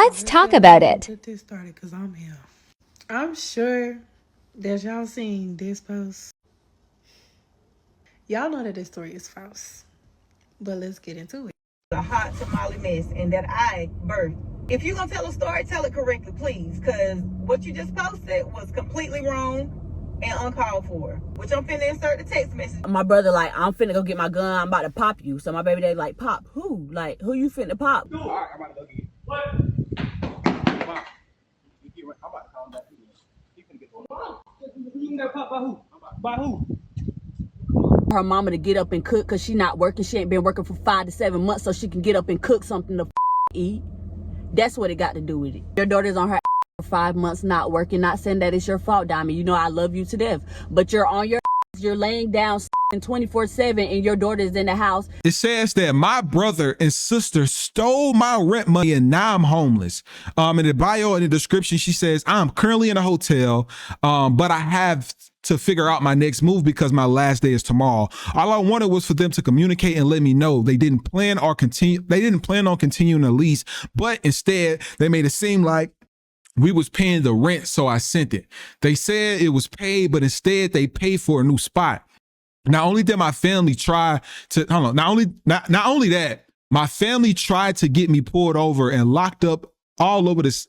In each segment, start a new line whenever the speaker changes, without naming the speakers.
Let's talk about it.
Get this started because I'm here. I'm sure that y'all seen this post. Y'all know that this story is false, but let's get into it.
A hot tamale mess and that I birthed. If you're gonna tell a story, tell it correctly, please, because what you just posted was completely wrong and uncalled for. Which I'm finna insert the text message.
My brother like, I'm finna go get my gun, I'm about to pop you. So my baby daddy like, pop who? Like, who you finna pop?
All right, I'm about to go get you. What? Wow. I'm about to call him back. He finna get the one. You got pop by who? By who?
Her mama to get up and cook because she not working. She ain't been working for 5 to 7 months, so she can get up and cook something to eat. That's what it got to do with it. Your daughter's on her for 5 months not working, not saying that it's your fault, Diamond. You know I love you to death, but you're on your you're laying down 24/7 and your daughter's in the house.
It says that my brother and sister stole my rent money and now I'm homeless. In the bio in the description, she says, I'm currently in a hotel, but I have to figure out my next move because my last day is tomorrow. All I wanted was for them to communicate and let me know they didn't plan on continuing the lease, but instead they made it seem like we was paying the rent, so I sent it. They said it was paid, but instead they paid for a new spot. Not only did my family try to, not only that, my family tried to get me pulled over and locked up all over this,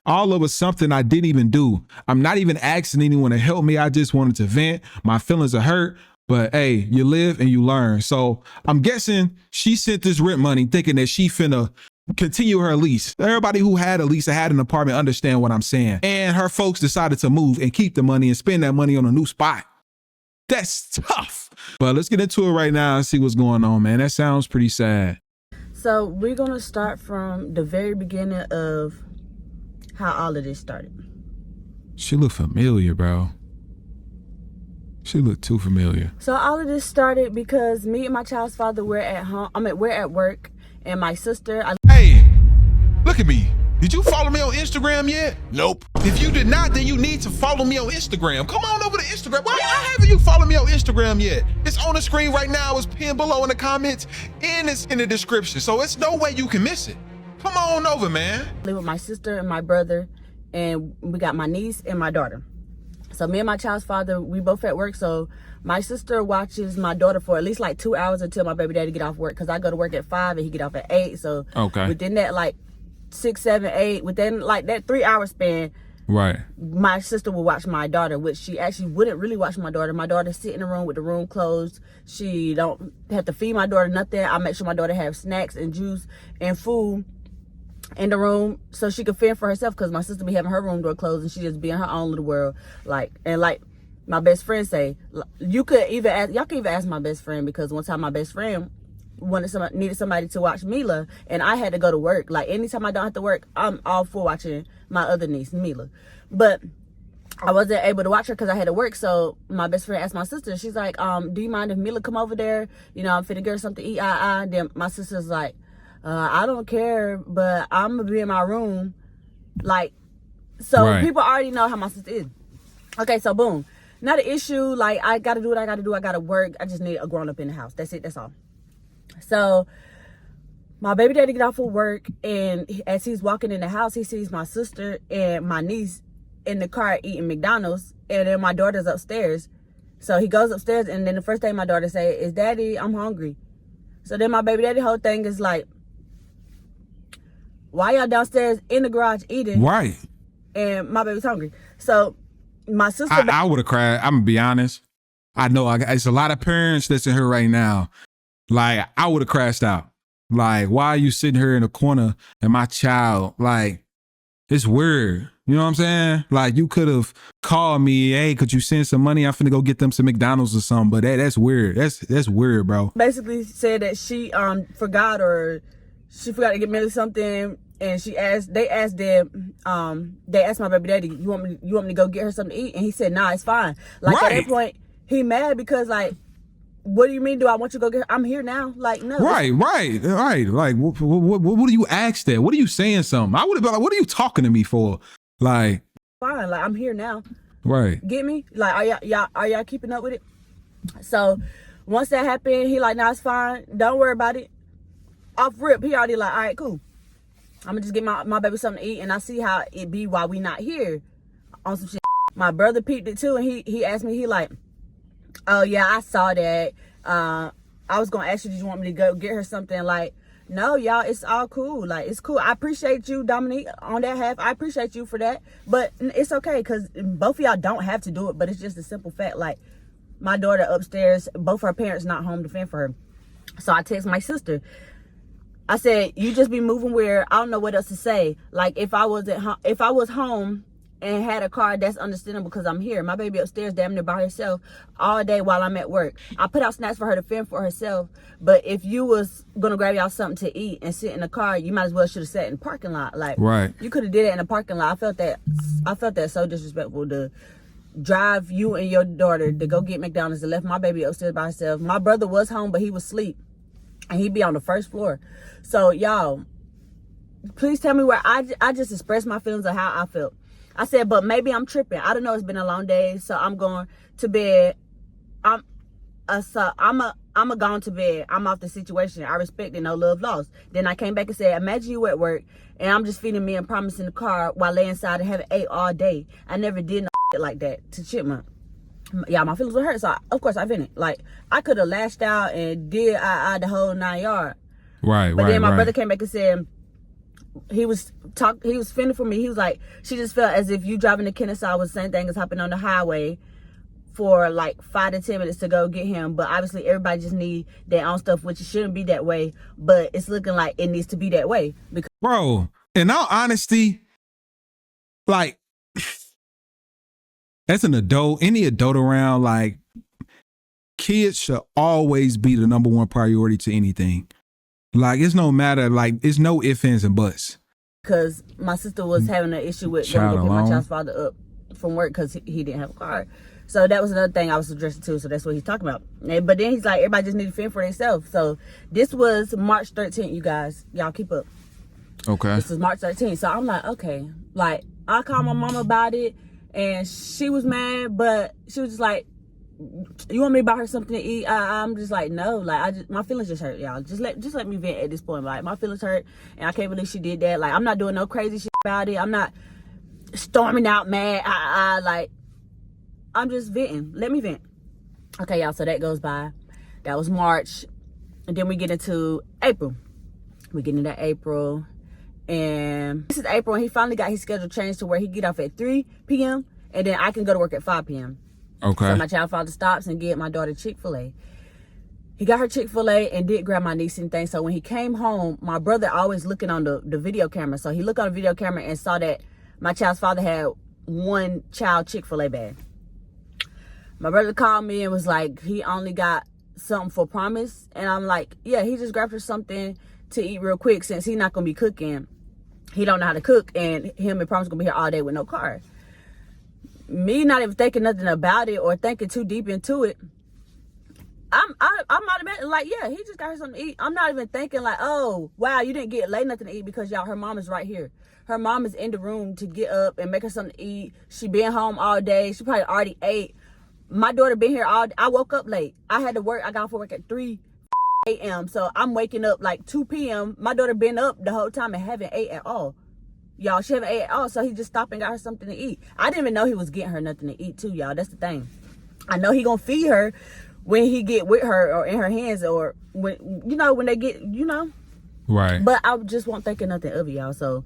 all over something I didn't even do. I'm not even asking anyone to help me. I just wanted to vent. My feelings are hurt, but hey, you live and you learn. So I'm guessing she sent this rent money thinking that she finna continue her lease. Everybody who had a lease or had an apartment understand what I'm saying. And her folks decided to move and keep the money and spend that money on a new spot. That's tough. But let's get into it right now and see what's going on, man. That sounds pretty sad.
So we're going to start from the very beginning of how all of this started.
She looked familiar, bro. She looked too familiar.
So all of this started because me and my child's father were at home. We're at work, and my sister.
Hey, look at me. Did you follow me on Instagram yet? Nope. If you did not, then you need to follow me on Instagram. Come on over to Instagram. Why haven't you followed me on Instagram yet? It's on the screen right now. It's pinned below in the comments, and it's in the description. So it's no way you can miss it. Come on over, man.
I live with my sister and my brother, and we got my niece and my daughter. So me and my child's father, we both at work. So my sister watches my daughter for at least like 2 hours until my baby daddy get off work. Cause I go to work at 5 and he get off at 8. So within that like 6, 7, 8, within like that 3 hour span,
right,
my sister will watch my daughter, which she actually wouldn't really watch my daughter. My daughter sit in the room with the room closed. She don't have to feed my daughter nothing. I make sure my daughter have snacks and juice and food in the room so she could fend for herself, because my sister be having her room door closed and she just be in her own little world. Like my best friend say, y'all can even ask my best friend, because one time my best friend needed somebody to watch Mila, and I had to go to work. Like anytime I don't have to work, I'm all for watching my other niece Mila, but I wasn't able to watch her because I had to work. So my best friend asked my sister, she's like, do you mind if Mila come over there? You know, I'm finna get her something to eat. Then my sister's like, I don't care, but I'm gonna be in my room. Like, so right. People already know how my sister is. Okay, so boom, not an issue. Like, I gotta do what I gotta do. I gotta work. I just need a grown up in the house. That's it. That's all. So my baby daddy get off of work, and as he's walking in the house, he sees my sister and my niece in the car eating McDonald's, and then my daughter's upstairs. So he goes upstairs, and then the first thing my daughter say is, "Daddy, I'm hungry." So then my baby daddy whole thing is like, why y'all downstairs in the garage eating?
Right.
And my baby's hungry. So my sister...
I would have cried. I'm going to be honest. I know it's a lot of parents that's in here right now. Like, I would have crashed out. Like, why are you sitting here in the corner and my child? Like, it's weird. You know what I'm saying? Like, you could have called me, hey, could you send some money? I'm finna go get them some McDonald's or something. But that's weird. That's weird, bro.
Basically said that she forgot to get Millie something, and they asked my baby daddy, you want me to go get her something to eat? And he said, nah, it's fine. Like, right. At that point, he mad because, like, what do you mean, do I want you to go get her? I'm here now. Like, no. Right.
Like, what do you ask that? What are you saying something? I would have been like, what are you talking to me for? Like,
fine, like, I'm here now.
Right.
Get me? Like, are y'all keeping up with it? So once that happened, he like, nah, it's fine. Don't worry about it. Off rip, he already like, all right, cool. I'm gonna just get my baby something to eat, and I see how it be while we not here on some shit. My brother peeped it too, and he asked me, he like, oh yeah, I saw that. I was gonna ask you, did you want me to go get her something? Like, no, y'all, it's all cool. Like, it's cool. I appreciate you, Dominique, on that half. I appreciate you for that. But it's okay, because both of y'all don't have to do it. But it's just a simple fact. Like, my daughter upstairs, both her parents not home to fend for her. So I text my sister. I said, you just be moving weird. I don't know what else to say. Like, if I was home and had a car, that's understandable because I'm here. My baby upstairs damn near by herself all day while I'm at work. I put out snacks for her to fend for herself. But if you was gonna grab y'all something to eat and sit in the car, you might as well should have sat in the parking lot. Like,
Right.
You could have did it in the parking lot. I felt that so disrespectful to drive you and your daughter to go get McDonald's and left my baby upstairs by herself. My brother was home, but he was asleep. And he'd be on the first floor. So y'all, please tell me where I just expressed my feelings of how I felt. I said, but maybe I'm tripping. I don't know. It's been a long day, so I'm going to bed. I'm going to bed. I'm off the situation. I respect it. No love lost. Then I came back and said, imagine you at work and I'm just feeding me and promising the car while laying inside and having ate all day. I never did no shit like that to Chipmunk. Yeah, my feelings were hurt, so of course I vented. Like, I could have lashed out and did the whole 9 yards.
Right,
but then my
right.
brother came back and said he was fending for me. He was like, she just felt as if you driving to Kennesaw was the same thing as hopping on the highway for like 5 to 10 minutes to go get him. But obviously everybody just need their own stuff, which it shouldn't be that way. But it's looking like it needs to be that way. Because
Bro, in all honesty, like, as an adult, any adult around, like, kids should always be the number one priority to anything. Like, it's no matter, like, it's no ifs, ands, and buts.
Because my sister was having an issue with going to pick my child's father up from work because he didn't have a car. So that was another thing I was addressing too. So that's what he's talking about. But then he's like, everybody just need to fend for themselves. So this was March 13th, you guys. Y'all keep up.
Okay.
This was March 13th. So I'm like, okay. Like, I called my mom about it. And she was mad, but she was just like, you want me to buy her something to eat? I'm just like, no. Like, my feelings just hurt, y'all. Just let me vent at this point. Like, my feelings hurt, and I can't believe she did that. Like, I'm not doing no crazy shit about it. I'm not storming out mad. Like, I'm just venting. Let me vent. Okay, y'all, so that goes by. That was March. And then we get into April. We get into April. And this is April, and he finally got his schedule changed to where he get off at 3 p.m. and then I can go to work at 5 p.m.
Okay.
So my child father stops and get my daughter Chick-fil-A. He got her Chick-fil-A and did grab my niece and things. So when he came home, my brother always looking on the video camera. So he looked on the video camera and saw that my child's father had one child Chick-fil-A bag. My brother called me and was like, he only got something for Promise. And I'm like, yeah, he just grabbed her something to eat real quick since he's not going to be cooking. He don't know how to cook, and him and Promise gonna be here all day with no car. Me not even thinking nothing about it or thinking too deep into it. I'm automatically like, yeah, he just got her something to eat. I'm not even thinking like, oh, wow, you didn't get late nothing to eat because y'all, her mom is right here. Her mom is in the room to get up and make her something to eat. She been home all day. She probably already ate. My daughter been here all day. I woke up late. I had to work. I got off work at 3 a.m. So I'm waking up like 2 p.m. My daughter been up the whole time and haven't ate at all. Y'all, she haven't ate at all. So he just stopped and got her something to eat. I didn't even know he was getting her nothing to eat too, y'all. That's the thing. I know he gonna feed her when he get with her or in her hands or when, when they get,
Right.
But I just wasn't thinking nothing of it, y'all. So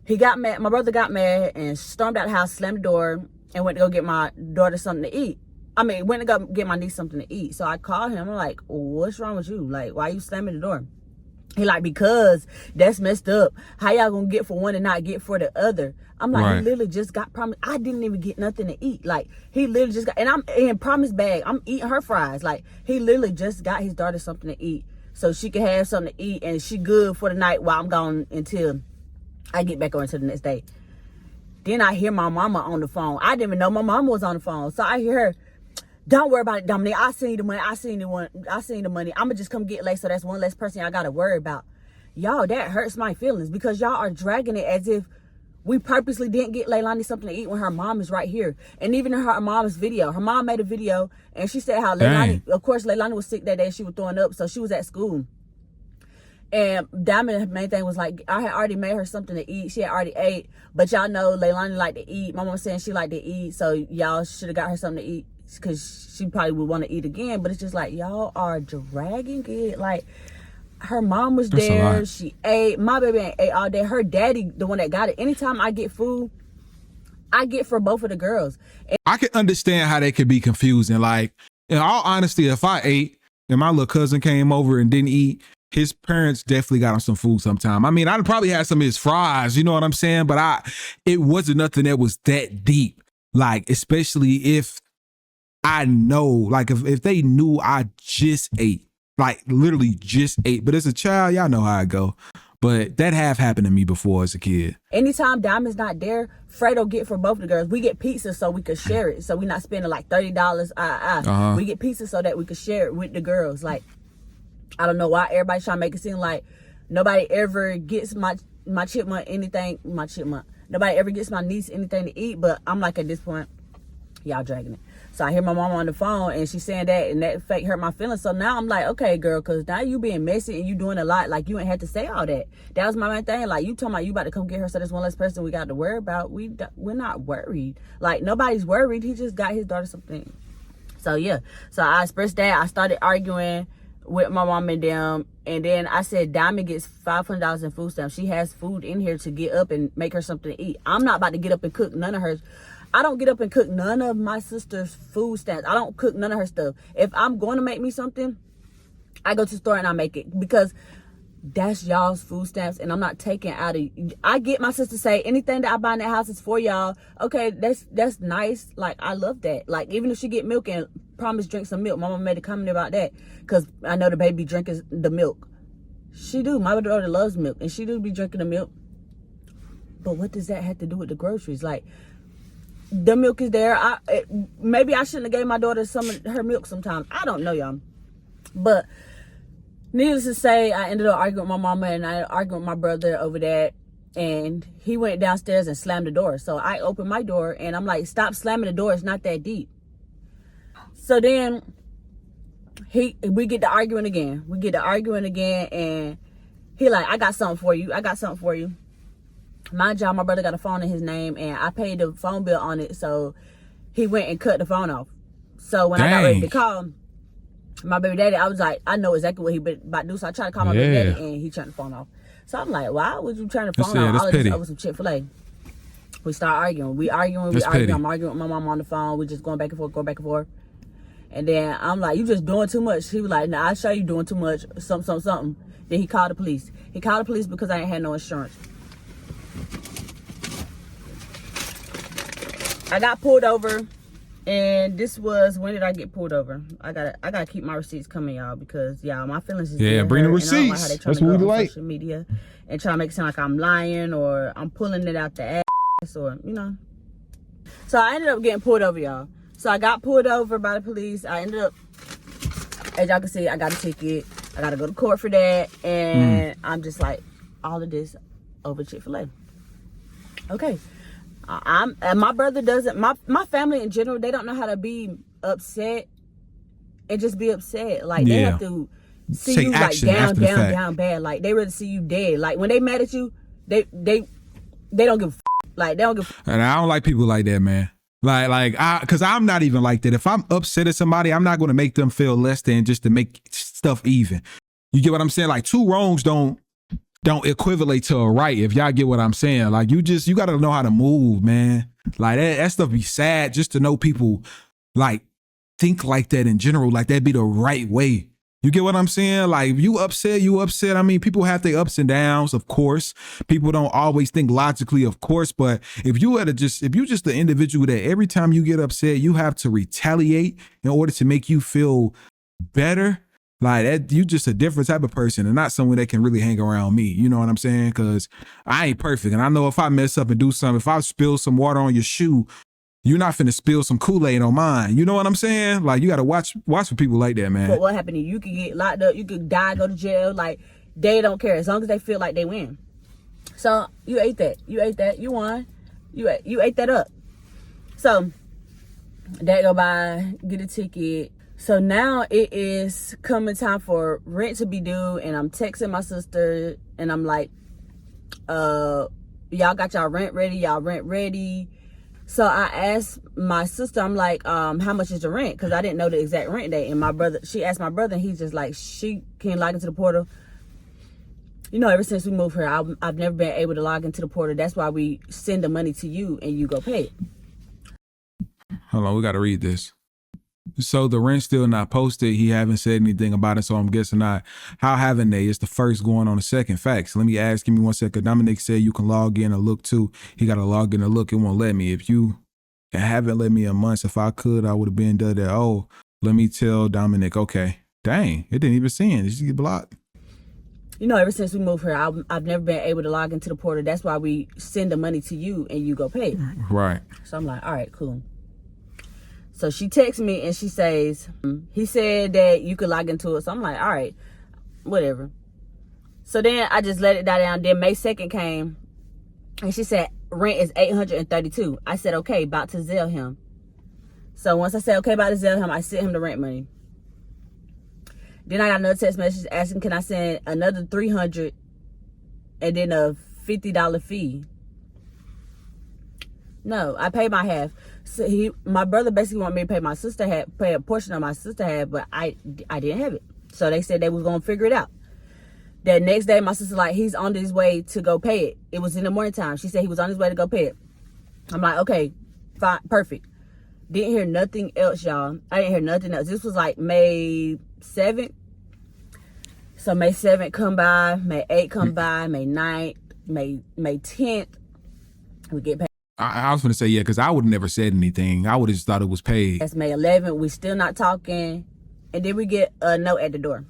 he got mad. My brother got mad and stormed out the house, slammed the door, and went to go get my daughter something to eat. Went to go get my niece something to eat. So I called him. I'm like, what's wrong with you? Like, why you slamming the door? He like, because that's messed up. How y'all gonna get for one and not get for the other? I'm like,
Right.
He literally just got Promise. I didn't even get nothing to eat. Like, he literally just got, and I'm in Promise bag. I'm eating her fries. Like, he literally just got his daughter something to eat so she can have something to eat and she good for the night while I'm gone until I get back on to the next day. Then I hear my mama on the phone. I didn't even know my mama was on the phone. So I hear her, don't worry about it, Dominique. I seen the money. I seen the money. I'ma just come get late, so that's one less person I gotta worry about. Y'all, that hurts my feelings because y'all are dragging it as if we purposely didn't get Leilani something to eat when her mom is right here. And even in her mom's video, her mom made a video and she said how Leilani, of course, Leilani was sick that day. She was throwing up, so she was at school. And Diamond, main thing was like, I had already made her something to eat. She had already ate. But y'all know Leilani like to eat. My mom saying she like to eat. So y'all should have got her something to eat, because she probably would want to eat again. But it's just like, y'all are dragging it. Like, her mom was there. She ate. My baby ain't ate all day. Her daddy, the one that got it. Anytime I get food, I get for both of the girls. And
I can understand how they could be confusing. Like, in all honesty, if I ate and my little cousin came over and didn't eat, his parents definitely got him some food sometime. I mean, I'd probably had some of his fries, you know what I'm saying? But it wasn't nothing that was that deep. Like, especially if I know, like if they knew I just ate, like literally just ate. But as a child, y'all know how I go. But that have happened to me before as a kid.
anytime Diamond's not there, Fredo get for both of the girls. We get pizza so we could share it. So we're not spending like $30. We get pizza so that we could share it with the girls. Like, I don't know why everybody's trying to make it seem like nobody ever gets my chipmunk anything. Nobody ever gets my niece anything to eat. But I'm like, at this point, y'all dragging it. So I hear my mom on the phone and she's saying that, and that fake hurt my feelings. So now I'm like, okay, girl, because now you being messy and you doing a lot. Like, you ain't had to say all that. That was my main thing. Like, you talking about you about to come get her, so there's one less person we got to worry about. We're not worried. Like, nobody's worried. He just got his daughter something. So yeah. So I expressed that. I started arguing with my mom and them, and then I said Diamond gets $500 in food stamps. She has food in here to get up and make her something to eat. I'm not about to get up and cook none of hers. I don't get up and cook none of my sister's food stamps. I don't cook none of her stuff. If I'm going to make me something, I go to the store and I make it, because that's y'all's food stamps, and I'm not taking out of. I get my sister say anything that I buy in that house is for y'all. Okay, that's nice. Like, I love that. Like, even if she get milk and promise drink some milk, my mama made a comment about that, because I know the baby drinking the milk. She do. My daughter loves milk, and she do be drinking the milk. But what does that have to do with the groceries? Like, the milk is there. Maybe I shouldn't have gave my daughter some of her milk sometimes. I don't know, y'all. But needless to say, I ended up arguing with my mama, and I argued with my brother over that. And he went downstairs and slammed the door. So I opened my door, and I'm like, stop slamming the door. It's not that deep. So then we get to arguing again. And he like, I got something for you. Mind y'all, my brother got a phone in his name, and I paid the phone bill on it, so he went and cut the phone off. So when I got ready to call my baby daddy, I was like, I know exactly what he about to do. So I tried to call my baby daddy, and he turned the phone off. So I'm like, why would you turn the phone off? All of this over some Chick-fil-A. We start arguing. We arguing. I'm arguing with my mom on the phone. We just going back and forth. And then I'm like, you just doing too much. He was like, nah, I'll show you doing too much. Something. Then he called the police. He called the police because I ain't had no insurance. I got pulled over, and this was, when did I get pulled over? I gotta keep my receipts coming, y'all, because y'all, my feelings is
bring the receipts.
Like that's what we like. Social media and try to make it sound like I'm lying or I'm pulling it out the ass, or So I ended up getting pulled over, y'all. So I got pulled over by the police. I ended up, as y'all can see, I got a ticket. I gotta go to court for that, and I'm just like, all of this over Chick-fil-A. Okay. And my brother doesn't, my family in general, they don't know how to be upset and just be upset. Like, they have to see you like down bad. Like, they rather see you dead. Like, when they mad at you, they don't give a like, they don't give
And I don't like people like that, man. Cause I'm not even like that. If I'm upset at somebody, I'm not going to make them feel less than just to make stuff even. You get what I'm saying? Like, two wrongs don't equivalate to a right, if y'all get what I'm saying. Like, you got to know how to move, man. Like, that stuff be sad, just to know people like think like that in general. Like, that'd be the right way. You get what I'm saying? Like, if you upset. I mean, people have their ups and downs, of course. People don't always think logically, of course. But if you just the individual that every time you get upset, you have to retaliate in order to make you feel better, like that, you just a different type of person, and not someone that can really hang around me. You know what I'm saying? Because I ain't perfect, and I know if I mess up and do something, if I spill some water on your shoe, you're not finna spill some Kool-Aid on mine. You know what I'm saying? Like, you gotta watch for people like that, man.
But what happened to you? You could get locked up, you could die, go to jail. Like, they don't care as long as they feel like they win. So you ate that, you won, you ate that up. So that go by, get a ticket. So now it is coming time for rent to be due, and I'm texting my sister and I'm like, y'all got y'all rent ready? Y'all rent ready? So I asked my sister, I'm like, how much is the rent? Because I didn't know the exact rent date. And my brother, she asked my brother, and he's just like, she can't log into the portal. You know, ever since we moved here, I've never been able to log into the portal. That's why we send the money to you and you go pay it.
Hold on, we got to read this. So the rent's still not posted. He haven't said anything about it, so I'm guessing not. How haven't they? It's the first going on the second. Facts. Let me ask, give me 1 second. Dominic said you can log in and look too. He got to log in and look. It won't let me. If you haven't let me in months, if I could, I would have been done that. Oh, let me tell Dominic. Okay. Dang, it didn't even see it. Did you get blocked?
You know, ever since we moved here, I've never been able to log into the portal. That's why we send the money to you and you go pay it.
Right.
So I'm like, all right, cool. So she texts me and she says, he said that you could log into it. So I'm like, all right, whatever. So then I just let it die down. Then May 2nd came and she said, rent is $832. I said, okay, about to Zelle him. So once I said, okay, about to Zelle him, I sent him the rent money. Then I got another text message asking, can I send another $300 and then a $50 fee? No, I paid my half. So my brother basically wanted me to pay my sister half, pay a portion of my sister half, but I didn't have it. So they said they was gonna figure it out. That next day, my sister like, he's on his way to go pay it. It was in the morning time. She said he was on his way to go pay it. I'm like, okay, fine, perfect. Didn't hear nothing else, y'all. I didn't hear nothing else. This was like May 7th. So May 7th come by, May 8th come by, May 9th, May 10th, we get paid.
I was going to say, yeah, because I would have never said anything. I would have just thought it was paid.
That's May 11th. We still not talking. And then we get a note at the door.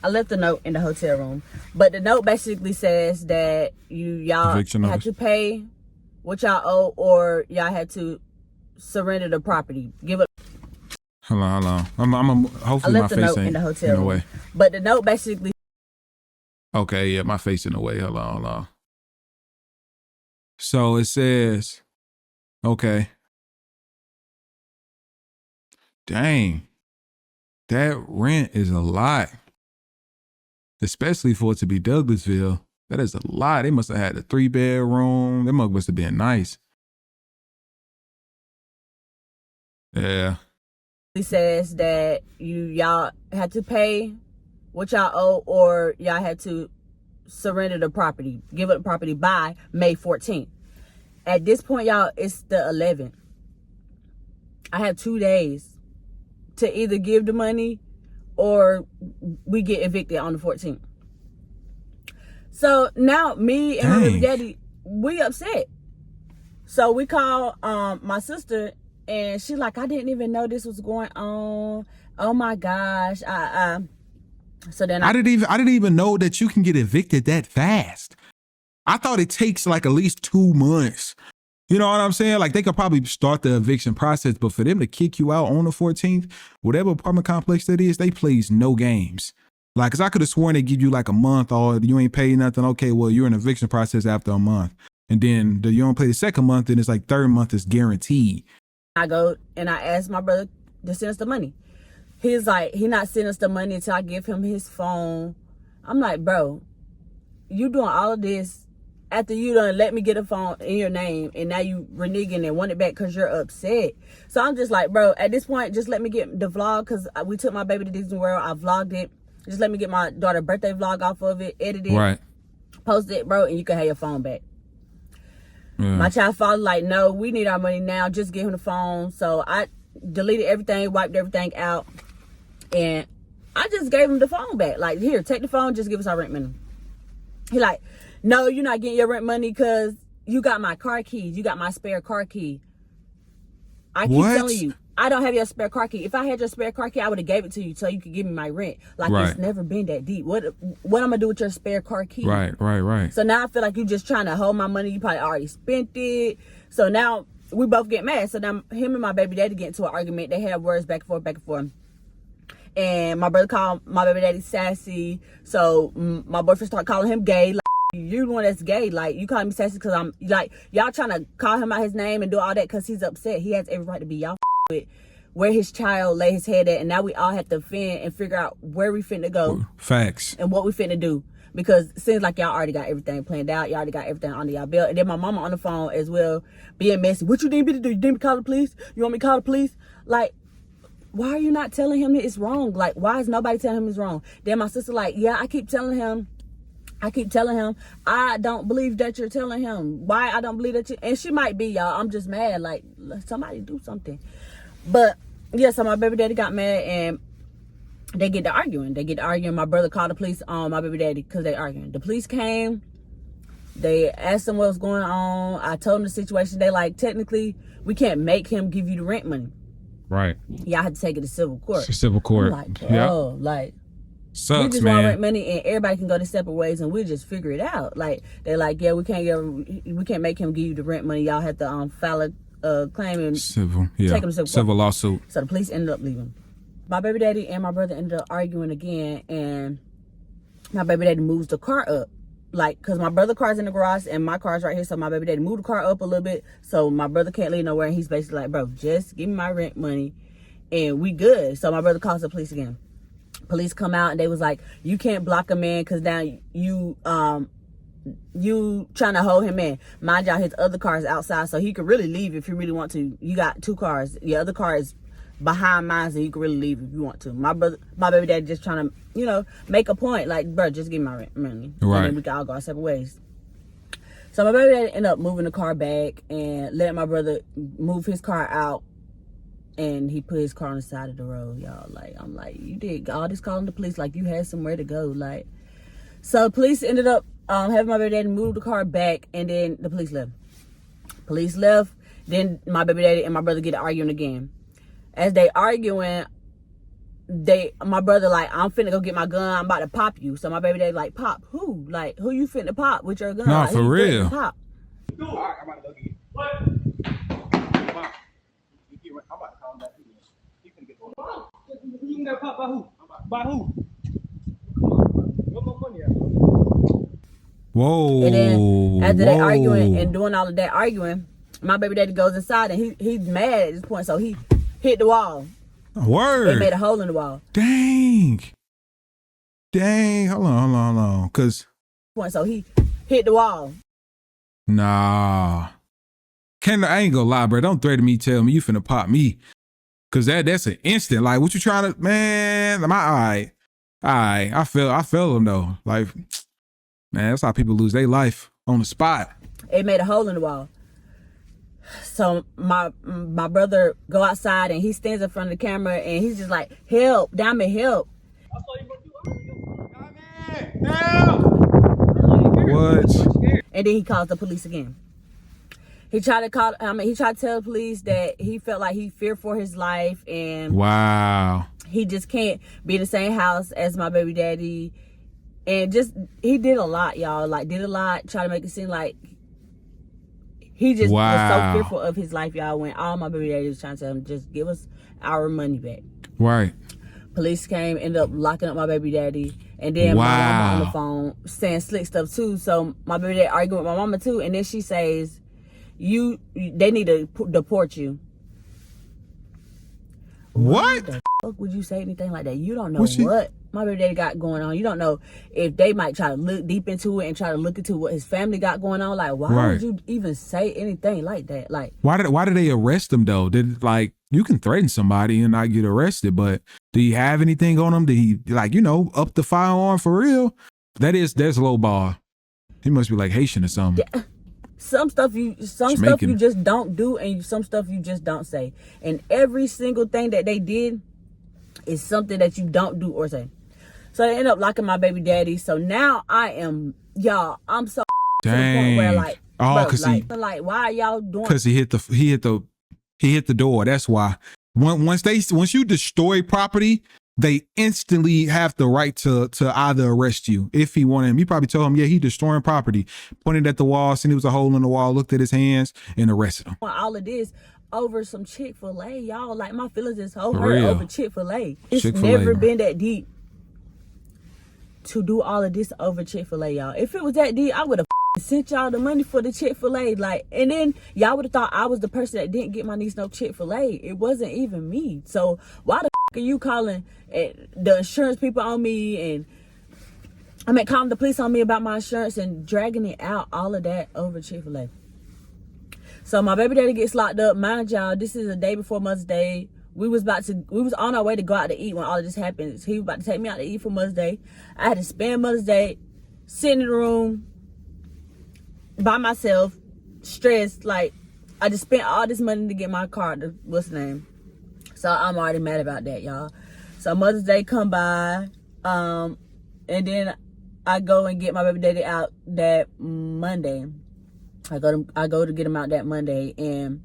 I left the note in the hotel room. But the note basically says that y'all had to pay what y'all owe, or y'all had to surrender the property. Give it.
Hold on. I'm hopefully my face ain't
in the hotel room.
Way.
But the note basically.
Okay, yeah, my face in the way. Hold on. So it says, okay. Dang. That rent is a lot. Especially for it to be Douglasville. That is a lot. They must have had a 3-bedroom. That must have been nice. Yeah.
It says that y'all had to pay what y'all owe, or y'all had to surrender the property, give up the property by May 14th. At this point, y'all, it's the 11th. I have 2 days to either give the money or we get evicted on the 14th. So now me and my baby daddy, we upset. So we call my sister, and she's like, I didn't even know this was going on. Oh my gosh. So then
I didn't even know that you can get evicted that fast. I thought it takes like at least 2 months. You know what I'm saying? Like they could probably start the eviction process, but for them to kick you out on the 14th, whatever apartment complex that is, they plays no games. Like, cause I could have sworn they give you like a month, or you ain't paid nothing. Okay, well, you're in eviction process after a month. And then you don't pay the second month, then it's like third month is guaranteed.
I go and I ask my brother to send us the money. He's like, he not sending us the money until I give him his phone. I'm like, bro, you doing all of this after you done let me get a phone in your name, and now you reneging and want it back because you're upset. So I'm just like, bro, at this point, just let me get the vlog, because we took my baby to Disney World. I vlogged it. Just let me get my daughter's birthday vlog off of it, edit it,
right,
post it, bro, and you can have your phone back.
Yeah.
My child father like, no, we need our money now. Just give him the phone. So I deleted everything, wiped everything out, and I just gave him the phone back. Like, here, take the phone, just give us our rent money. He like, no, you're not getting your rent money because you got my car keys. You got my spare car key. I keep telling you, I don't have your spare car key. If I had your spare car key, I would have gave it to you so you could give me my rent. Like, It's never been that deep. What I'm gonna do with your spare car key?
Right.
So now I feel like you just trying to hold my money. You probably already spent it. So now we both get mad. So now him and my baby daddy get into an argument. They have words back and forth. And my brother called my baby daddy sassy. So my boyfriend started calling him gay. Like, you're the one that's gay. Like, you calling me sassy because I'm like, y'all trying to call him out his name and do all that because he's upset. He has every right to be y'all with where his child lay his head at, and now we all have to fend and figure out where we finna go.
Facts.
And what we finna do. Because it seems like y'all already got everything planned out. Y'all already got everything under y'all belt. And then my mama on the phone as well, being messy. What you need me to do? You need me to call the police? You want me to call the police? Like, why are you not telling him that it's wrong? Like, why is nobody telling him it's wrong? Then my sister like, yeah, I keep telling him, I don't believe that you're telling him. Why I don't believe that you, and she might be, y'all. I'm just mad. Like, somebody do something. But, yeah, so my baby daddy got mad and they get to arguing. My brother called the police on my baby daddy because they arguing. The police came. They asked him what was going on. I told them the situation. They like, technically, we can't make him give you the rent money.
Right.
Y'all had to take it to civil court.
Civil court.
I'm like, bro, like,
sucks,
we just
man.
want rent money and everybody can go their separate ways and we just figure it out. Like, they're like, yeah, we can't make him give you the rent money. Y'all have to file a claim and
civil, yeah,
take him to civil court.
Civil lawsuit.
So the police ended up leaving. My baby daddy and my brother ended up arguing again, and my baby daddy moves the car up. Like, because my brother's car's in the garage and my car's right here, so my baby daddy moved the car up a little bit so my brother can't leave nowhere, and he's basically like, bro, just give me my rent money and we good. So my brother calls the police again. Police come out and they was like, you can't block a man because now you trying to hold him in. Mind y'all, his other car is outside, so he could really leave if you really want to. You got two cars. Your other car is behind mine, so you can really leave if you want to. My baby daddy just trying to, make a point. Like, bro, just give me my rent money.
Right.
And then we can all go our separate ways. So my baby daddy ended up moving the car back and letting my brother move his car out. And he put his car on the side of the road, y'all. Like, I'm like, you did all this calling the police like you had somewhere to go. Like, so police ended up having my baby daddy move the car back, and then the police left. Then my baby daddy and my brother get arguing again. As they arguing, my brother like, I'm finna go get my gun. I'm about to pop you. So my baby daddy like, pop who? Like, who you finna pop with your gun?
Nah,
like,
for real.
Pop.
All right, I'm about to go get it. What? Wow. I'm about to call him back. He finna get the one. You can get pop by who? By who? Where my money at?
Whoa.
And then after they arguing and doing all of that arguing, my baby daddy goes inside and he's mad at this point, so he hit the wall.
Word.
They made a hole in the wall.
Dang. Hold on.
So he hit the wall.
Nah. I ain't gonna lie, bro. Don't threaten me, tell me you finna pop me. Cause that's an instant. Like, what you trying to, man, all right. I feel him though. Like, man, that's how people lose their life on the spot.
It made a hole in the wall. So my brother go outside and he stands in front of the camera and he's just like, help, Diamond, help.
What?
And then he calls the police again. He tried to tell the police that he felt like he feared for his life and
wow,
he just can't be in the same house as my baby daddy. And just, he did a lot, y'all. Like, did a lot, try to make it seem like he just was so fearful of his life, y'all, when all my baby daddy was trying to tell him, just give us our money back.
Right.
Police came, ended up locking up my baby daddy. And then my mama on the phone saying slick stuff too. So my baby daddy arguing with my mama too. And then she says, they need to deport you.
What?
The fuck would you say anything like that? You don't know what my baby daddy got going on. You don't know if they might try to look deep into it and try to look into what his family got going on. Like, why would you even say anything like that? Like, why did they arrest him though? Did, like, you can threaten somebody and not get arrested, but do you have anything on him? Did he, like, up the firearm for real? That's low ball. He must be like Haitian or something. Yeah. Some stuff you just don't do, and some stuff you just don't say. And every single thing that they did is something that you don't do or say. So they end up locking my baby daddy. So now I'm so to the point where like, why are y'all doing? Because he hit the door. That's why. Once you destroy property, they instantly have the right to either arrest you if he wanted him. You probably told him, yeah, he destroying property. Pointed at the wall, seen it was a hole in the wall, looked at his hands, and arrested him. All of this over some Chick-fil-A, y'all. Like, my feelings is so hurt over Chick-fil-A. It's never been that deep to do all of this over Chick-fil-A, y'all. If it was that deep, I would have sent y'all the money for the Chick-fil-A. Like, and then y'all would have thought I was the person that didn't get my niece no Chick-fil-A. It wasn't even me. So why the are you calling the insurance people on me, and calling the police on me about my insurance and dragging it out, all of that over Chick-fil-A? So my baby daddy gets locked up. Mind y'all, this is the day before Mother's Day. We was on our way to go out to eat when all of this happened. He was about to take me out to eat for Mother's Day. I had to spend Mother's Day sitting in the room by myself, stressed. Like, I just spent all this money to get my car to, what's the name? So I'm already mad about that, y'all. So Mother's Day come by, and then I go and get my baby daddy out that Monday. I go to get him out that Monday, and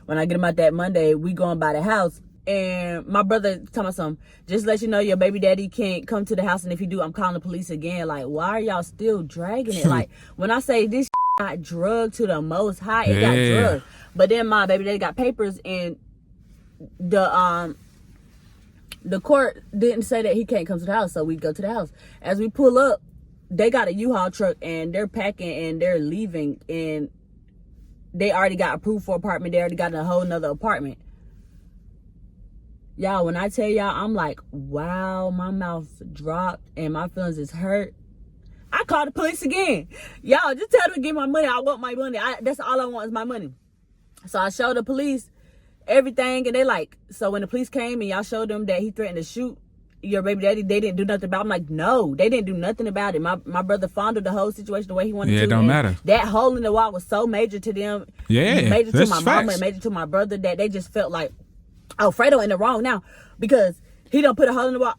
when I get him out that Monday, we going by the house, and my brother tell me something, just let you know your baby daddy can't come to the house, and if you do, I'm calling the police again. Like, why are y'all still dragging it? Like, when I say this got drugged to the most high, it got drugged. But then my baby daddy got papers, and the court didn't say that he can't come to the house, so we go to the house. As we pull up, they got a U-Haul truck, and they're packing and they're leaving, and they already got approved for apartment. They already got a whole nother apartment. Y'all, when I tell y'all, I'm like, wow, my mouth dropped and my feelings is hurt. I called the police again. Y'all, just tell them to give my money. I want my money. That's all I want is my money. So I showed the police everything, and they like, so when the police came and y'all showed them that he threatened to shoot your baby daddy, they didn't do nothing about it. I'm like, no, they didn't do nothing about it. My brother fondled the whole situation the way he wanted to.
Yeah, it don't matter.
That hole in the wall was so major to them.
Yeah,
major to my
facts.
mama and major to my brother, that they just felt like, oh, Fredo in the wrong now because he done put a hole in the wall.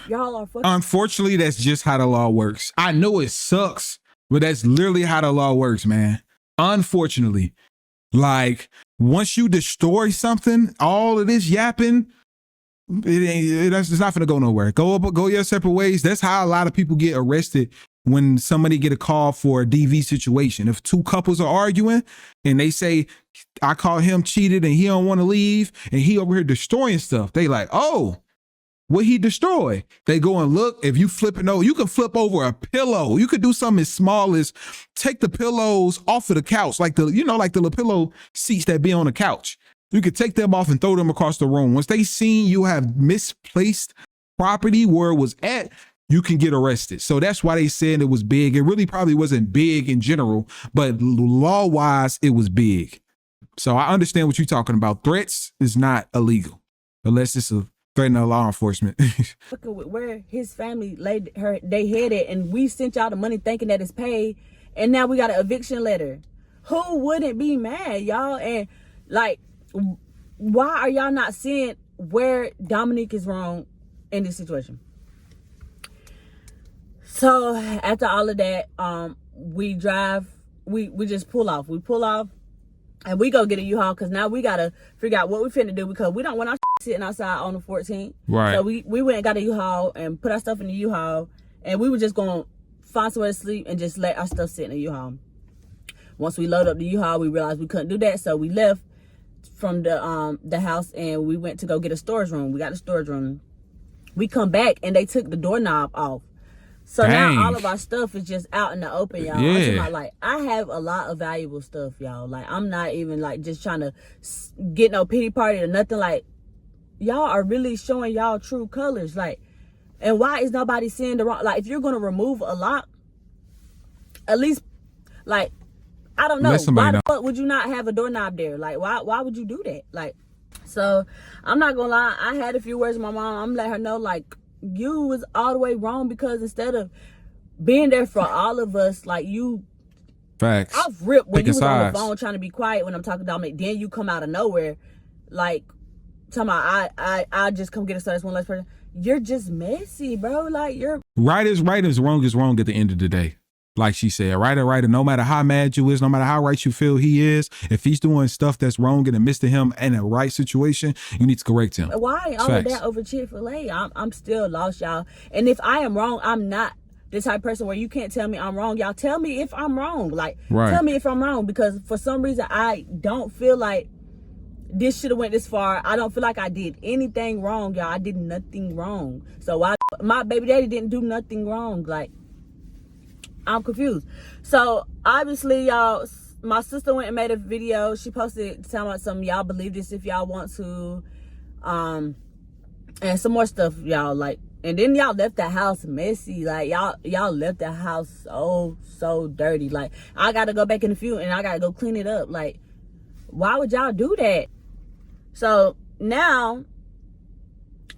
Y'all are fucking.
Unfortunately, that's just how the law works. I know it sucks, but that's literally how the law works, man. Unfortunately, like, once you destroy something, all of this yapping, it's not gonna go nowhere. Go your separate ways. That's how a lot of people get arrested when somebody get a call for a DV situation. If two couples are arguing and they say, I call him cheated and he don't want to leave and he over here destroying stuff, they like, oh, what he destroy? They go and look. If you flip it over, you can flip over a pillow. You could do something as small as take the pillows off of the couch, like the little pillow seats that be on the couch. You could take them off and throw them across the room. Once they seen you have misplaced property where it was at, you can get arrested. So that's why they said it was big. It really probably wasn't big in general, but law-wise, it was big. So I understand what you're talking about. Threats is not illegal unless it's a threat of law enforcement.
Where his family laid they headed, and we sent y'all the money thinking that it's paid, and now we got an eviction letter. Who wouldn't be mad, y'all? And like, why are y'all not seeing where Dominique is wrong in this situation? So after all of that, we just pull off. We pull off and we go get a U-Haul, because now we gotta figure out what we finna do, because we don't want our sitting outside on the 14th.
Right.
So we went and got a U-Haul and put our stuff in the U-Haul, and we were just gonna find somewhere to sleep and just let our stuff sit in the U-Haul. Once we load up the U-Haul, we realized we couldn't do that, so we left from the house and we went to go get a storage room. We got a storage room. We come back and they took the doorknob off. So
Dang.
now all of our stuff is just out in the open, y'all.
Yeah.
Like, I have a lot of valuable stuff, y'all. Like, I'm not even like just trying to get no pity party or nothing. Like, y'all are really showing y'all true colors. Like, and why is nobody seeing the wrong? Like, if you're gonna remove a lock, at least, like, I don't know, why the fuck would you not have a doorknob there? Like, why would you do that? Like, so I'm not gonna lie, I had a few words with my mom. I'm letting her know, like, you was all the way wrong, because instead of being there for all of us, like, you
Facts.
off rip when you was on the
sides.
phone trying to be quiet when I'm talking to Dominic, then you come out of nowhere, like, talking about I just come get a service one less person. You're just messy, bro. Like, you're
Right is wrong is wrong at the end of the day. Like she said, right, and no matter how mad you is, no matter how right you feel he is, if he's doing stuff that's wrong and it missed him in a right situation, you need to correct him.
Why all of that over Chick-fil-A? I'm still lost, y'all. And if I am wrong, I'm not the type of person where you can't tell me I'm wrong. Y'all tell me if I'm wrong. Like, tell me if I'm wrong, because for some reason I don't feel like this should have went this far. I don't feel like I did anything wrong, y'all. I did nothing wrong. So my baby daddy didn't do nothing wrong. Like, I'm confused. So obviously, y'all, my sister went and made a video. She posted telling about something. Y'all believe this if y'all want to, and some more stuff, y'all, like. And then y'all left the house messy. Like, y'all left the house so dirty. Like, I gotta go back in the few and I gotta go clean it up. Like, why would y'all do that? So now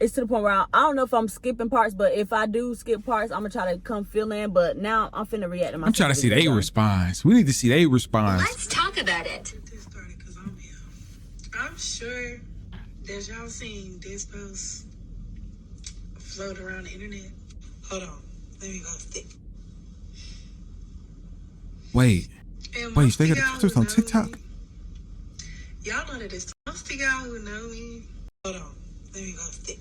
it's to the point where I don't know if I'm skipping parts, but if I do skip parts, I'm gonna try to come fill in. But now I'm finna react to my.
I'm trying to see their response. We need to see their response.
Let's talk about it.
Get this started because I'm here. I'm sure that y'all seen this post float around the internet. Hold on, let me go stick.
Wait, they got
y'all
pictures
who
on
know
TikTok.
me, y'all know that it's most of y'all who know me. Hold on, let me go stick.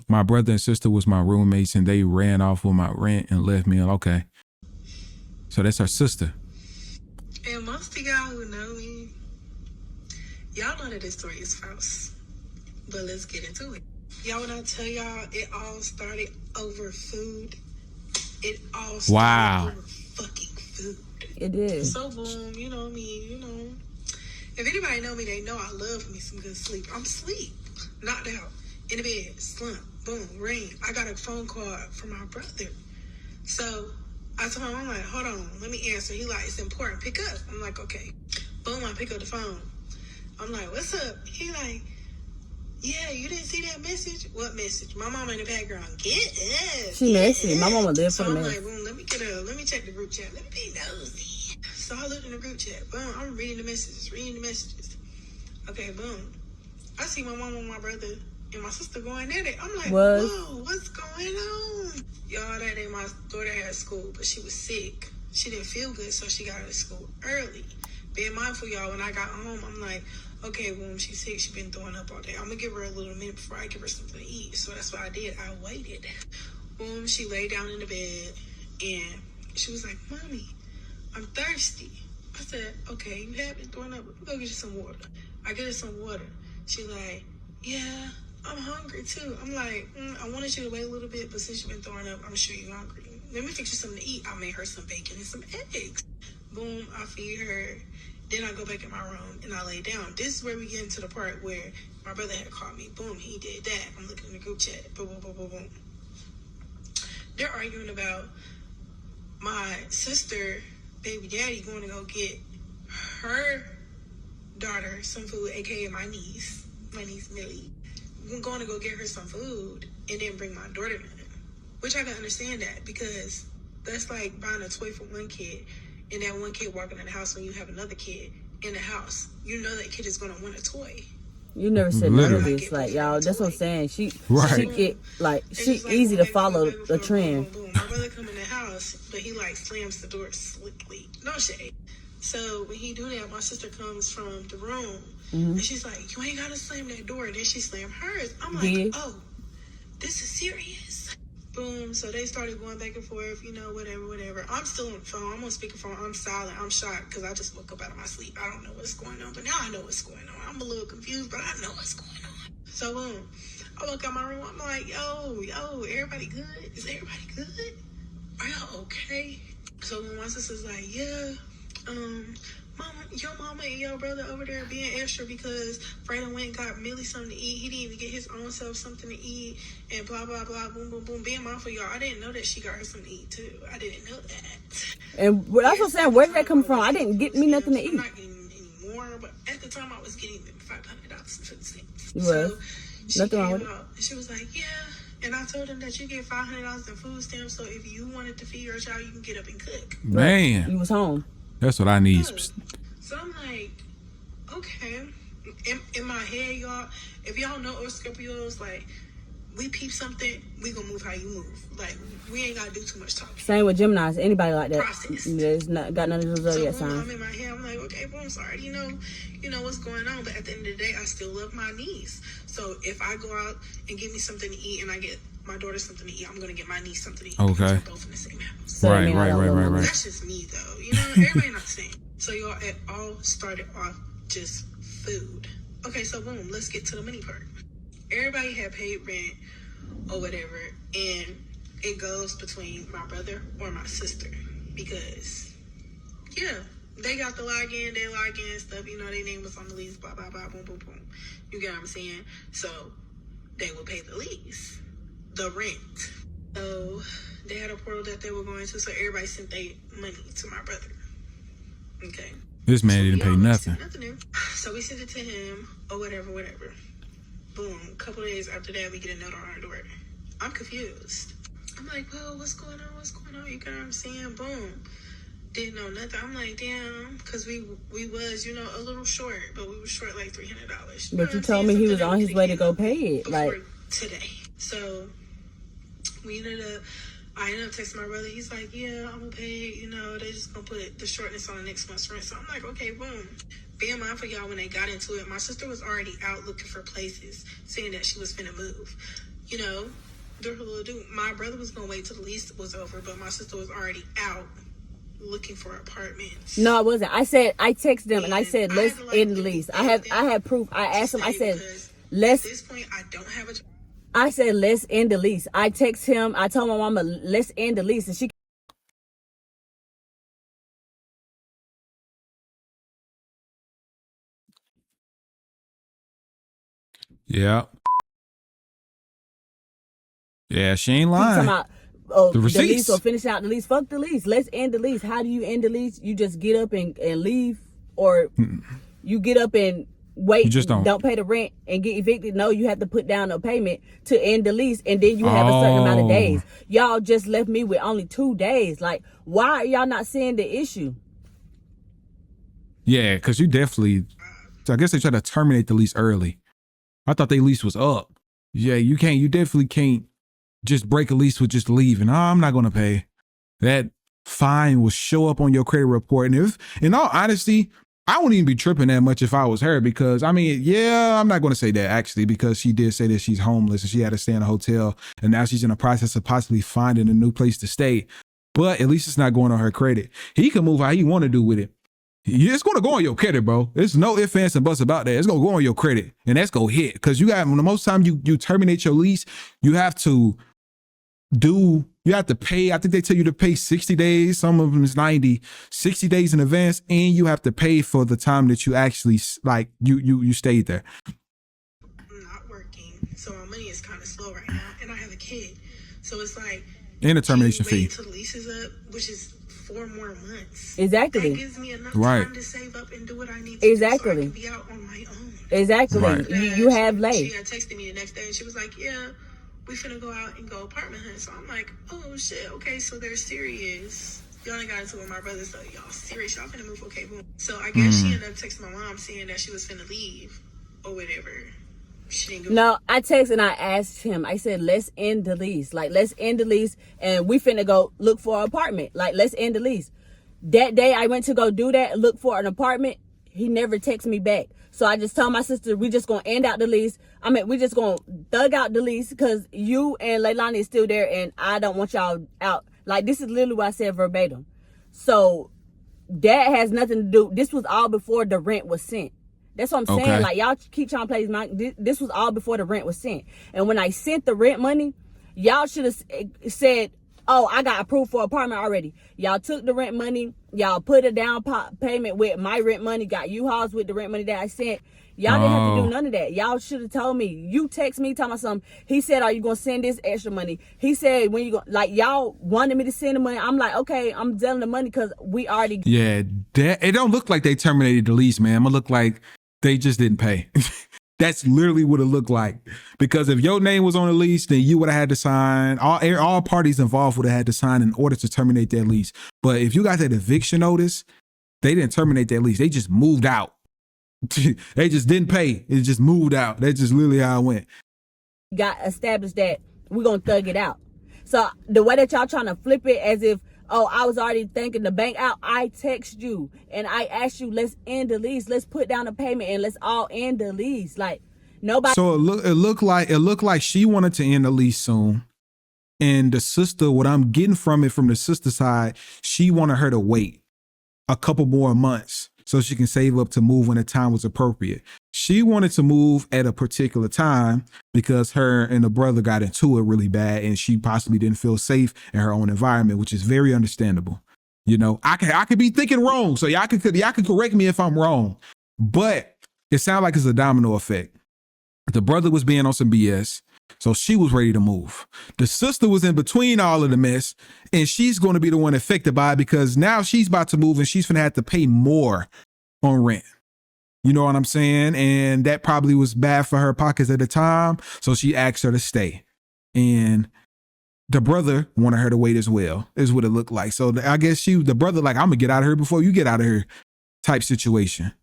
My brother and sister was my roommates, and they ran off with my rent and left me. Okay, so that's our sister.
And most of y'all who know me, y'all know that this story is false. But let's get into it. Y'all, when I tell y'all, it all started over food. It all started over fucking food.
It is.
So boom, you know me, you know. If anybody know me, they know I love me some good sleep. I'm asleep, knocked out, in the bed, slump, boom, ring. I got a phone call from my brother. So I told him, I'm like, hold on, let me answer. He like, it's important, pick up. I'm like, okay. Boom, I pick up the phone. I'm like, what's up? He like, yeah, you didn't see that message? What message? My mama in the background. Get up.
She messy. My mama live for
So
the
I'm
mess.
like, boom, let me check the group chat. Let me be nosy. So I looked in the group chat. Boom, I'm reading the messages. Okay, boom. I see my mom and my brother and my sister going at it. I'm like, whoa, what's going on? Y'all, that day my daughter had school, but she was sick. She didn't feel good, so she got out of school early. Being mindful, y'all, when I got home, I'm like, okay, boom, she's sick. She been throwing up all day. I'm going to give her a little minute before I give her something to eat. So that's what I did. I waited. Boom, she lay down in the bed, and she was like, Mommy, I'm thirsty. I said, okay, you have been throwing up. Let me go get you some water. I get her some water. She like, yeah, I'm hungry too. I'm like, I wanted you to wait a little bit, but since you've been throwing up, I'm sure you're hungry. Let me fix you something to eat. I made her some bacon and some eggs. Boom, I feed her. Then I go back in my room and I lay down. This is where we get into the part where my brother had called me. Boom, he did that. I'm looking in the group chat. Boom, boom, boom, boom, boom. They're arguing about my sister, baby daddy, going to go get her daughter some food, aka my niece Millie. I'm going to go get her some food and then bring my daughter in. Which I can understand that, because that's like buying a toy for one kid and that one kid walking in the house when you have another kid in the house. You know that kid is going to want a toy.
You never said none of this, like, y'all. That's what I'm saying. She get like, she easy to follow the trend.
Boom. My brother come in the house, but he like slams the door slickly. No shade. So when he do that, my sister comes from the room and she's like, you ain't gotta slam that door. And then she slammed hers. I'm like, oh, this is serious. Boom. So they started going back and forth, you know, whatever. I'm still on the phone. I'm on speakerphone. I'm silent. I'm shocked because I just woke up out of my sleep. I don't know what's going on, but now I know what's going on. I'm a little confused, but I know what's going on. So boom, I look out my room. I'm like, yo, everybody good? Is everybody good? Are y'all okay? So when my sister's like, yeah, Mama, your mama and your brother over there being extra because Fredo went and got Millie something to eat. He didn't even get his own self something to eat and blah, blah, blah, boom, boom, boom. Being mindful, y'all, I didn't know that she got her something to eat too. I didn't know that.
And that's what I'm saying. Where did that come from? I didn't get me nothing to eat.
I'm not getting any more, but at the time I was getting $500 in food stamps.
You was.
So
Nothing wrong with it.
she was like, yeah. And I told him that you get $500 in food stamps, so if you wanted to feed your child, you can get up and cook.
Man.
You was home.
That's what I need.
So I'm like, okay. In my head, y'all, if y'all know us Scorpios, like, we peep something, we gonna move how you move. Like, we ain't gotta do too much talking.
Same with Geminis. Anybody like that.
Processed.
There's not got none of those zodiac signs.
I'm in my head, I'm like, okay, boom, sorry, you know what's going on, but at the end of the day, I still love my niece. So if I go out and get me something to eat and I get my daughter something to eat, I'm gonna get my niece something to eat.
Okay.
Because we're both in the same house.
Right.
That's just me, though. You know, everybody not the same. So y'all, it all started off just food. Okay, so boom, let's get to the money part. Everybody had paid rent or whatever, and it goes between my brother or my sister. because, yeah, they got the login, they log in and stuff, you know, their name was on the lease, blah, blah, blah, boom, boom, boom. You get what I'm saying? So they would pay the lease, the rent. So they had a portal that they were going to, so everybody sent their money to my brother. Okay.
This man didn't pay nothing.
So we sent it to him, or whatever. Boom. A couple days after that, we get a note on our door. I'm confused. I'm like, whoa, what's going on? You get what I'm saying? Boom. Didn't know nothing. I'm like, damn, because we was, you know, a little short, but we were short like $300.
But you told me he was on his way to go pay it, like
today. So I ended up texting my brother. He's like, yeah, I'm gonna pay. You know, they just gonna put the shortness on the next month's rent. So I'm like, okay, boom. Being mindful, y'all, when they got into it, my sister was already out looking for places, saying that she was finna move. You know, my brother was gonna wait till the lease was over, but my sister was already out looking for apartments.
No, I wasn't. I texted them and I said, let's end the lease. I had proof. I asked him, I said,
at this point, I don't have a.
I said, let's end the lease. I text him. I told my mama, let's end the lease. And she.
Yeah. Yeah, she ain't lying.
The lease or finish out the lease. Fuck the lease. Let's end the lease. How do you end the lease? You just get up and leave, or you get up and wait,
you just don't
pay the rent and get evicted. No, you have to put down a payment to end the lease, and then you have a certain amount of days. Y'all just left me with only 2 days. Like, why are y'all not seeing the issue?
Yeah, because you definitely, I guess they tried to terminate the lease early. I thought their lease was up. Yeah, you definitely can't just break a lease with just leaving. Oh, I'm not going to pay. That fine will show up on your credit report. And if, in all honesty, I wouldn't even be tripping that much if I was her, because I mean, yeah, I'm not going to say that actually, because she did say that she's homeless and she had to stay in a hotel, and now she's in the process of possibly finding a new place to stay. But at least it's not going on her credit. He can move how he want to do with it. It's going to go on your credit, bro. There's no ifs, ands, and buts about that. It's going to go on your credit, and that's going to hit, because you got, the most time you terminate your lease, you have to pay. I think they tell you to pay 60 days. Some of them is 90, 60 days in advance. And you have to pay for the time that you actually, like, you stayed there.
I'm not working, so my money is kind of slow right now. And I have a kid. So it's like,
and a termination fee.
Until the lease is up, which is 4 more months.
Exactly.
That gives me enough time to save up and do what I need to
do,
so I can be out on my own.
Exactly. Right. You have late.
She had texted me the next day and she was like, yeah, we finna go out and go apartment hunt. So I'm like, oh shit, okay, so they're serious. Y'all ain't got into it with my brother, so y'all serious, y'all finna move, okay, boom. So I guess she ended up texting my mom saying that she was finna leave or whatever. She didn't go.
No, I texted and I asked him, I said, let's end the lease. Like, let's end the lease and we finna go look for an apartment. Like, let's end the lease. That day I went to go do that, look for an apartment. He never texted me back. So I just told my sister, we just gonna end out the lease. I mean, we just gonna thug out the lease because you and Leilani is still there and I don't want y'all out. Like, this is literally what I said verbatim. So that has nothing to do. This was all before the rent was sent. That's what I'm saying. Like, y'all keep trying to play this mind. This was all before the rent was sent. And when I sent the rent money, y'all should have said, oh, I got approved for apartment already. Y'all took the rent money. Y'all put a down payment with my rent money. Got U-Hauls with the rent money that I sent. Y'all didn't have to do none of that. Y'all should have told me. You text me, tell me something. He said, are you going to send this extra money? He said, when you go, like, y'all wanted me to send the money. I'm like, okay, I'm selling the money because we already.
Yeah, it don't look like they terminated the lease, man. It look like they just didn't pay. That's literally what it looked like. Because if your name was on the lease, then you would have had to sign. All parties involved would have had to sign in order to terminate that lease. But if you got that eviction notice, they didn't terminate that lease. They just moved out. They just didn't pay. It just moved out. That's just literally how it went.
Got established that we're going to thug it out. So the way that y'all trying to flip it as if, oh, I was already thinking the bank out. I text you and I asked you, let's end the lease. Let's put down a payment and let's all end the lease. Like, nobody.
So it looked like she wanted to end the lease soon. And the sister, what I'm getting from it from the sister side, she wanted her to wait a couple more months so she can save up to move when the time was appropriate. She wanted to move at a particular time because her and the brother got into it really bad and she possibly didn't feel safe in her own environment, which is very understandable. You know, I could be thinking wrong. So y'all can correct me if I'm wrong. But it sounds like it's a domino effect. The brother was being on some BS. So she was ready to move. The sister was in between all of the mess, and she's going to be the one affected by it because now she's about to move and she's going to have to pay more on rent. You know what I'm saying? And that probably was bad for her pockets at the time. So she asked her to stay. And the brother wanted her to wait as well, is what it looked like. So I guess the brother like, I'm going to get out of here before you get out of here type situation.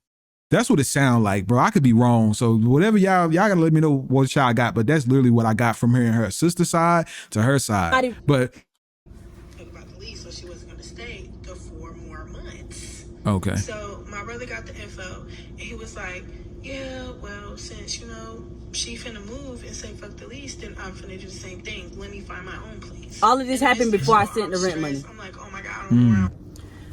That's what it sounds like, bro. I could be wrong. So whatever y'all gotta let me know what y'all got. But that's literally what I got from her and her sister's side to her side. But
about the lease, so she wasn't gonna stay the 4 more months.
Okay.
So my brother got the info, and he was like, "Yeah, well, since you know she finna move and say fuck the lease, then I'm finna do the same thing. Let me find my own place."
All of this happened before I sent the rent money.
I'm like, oh my god, I don't know.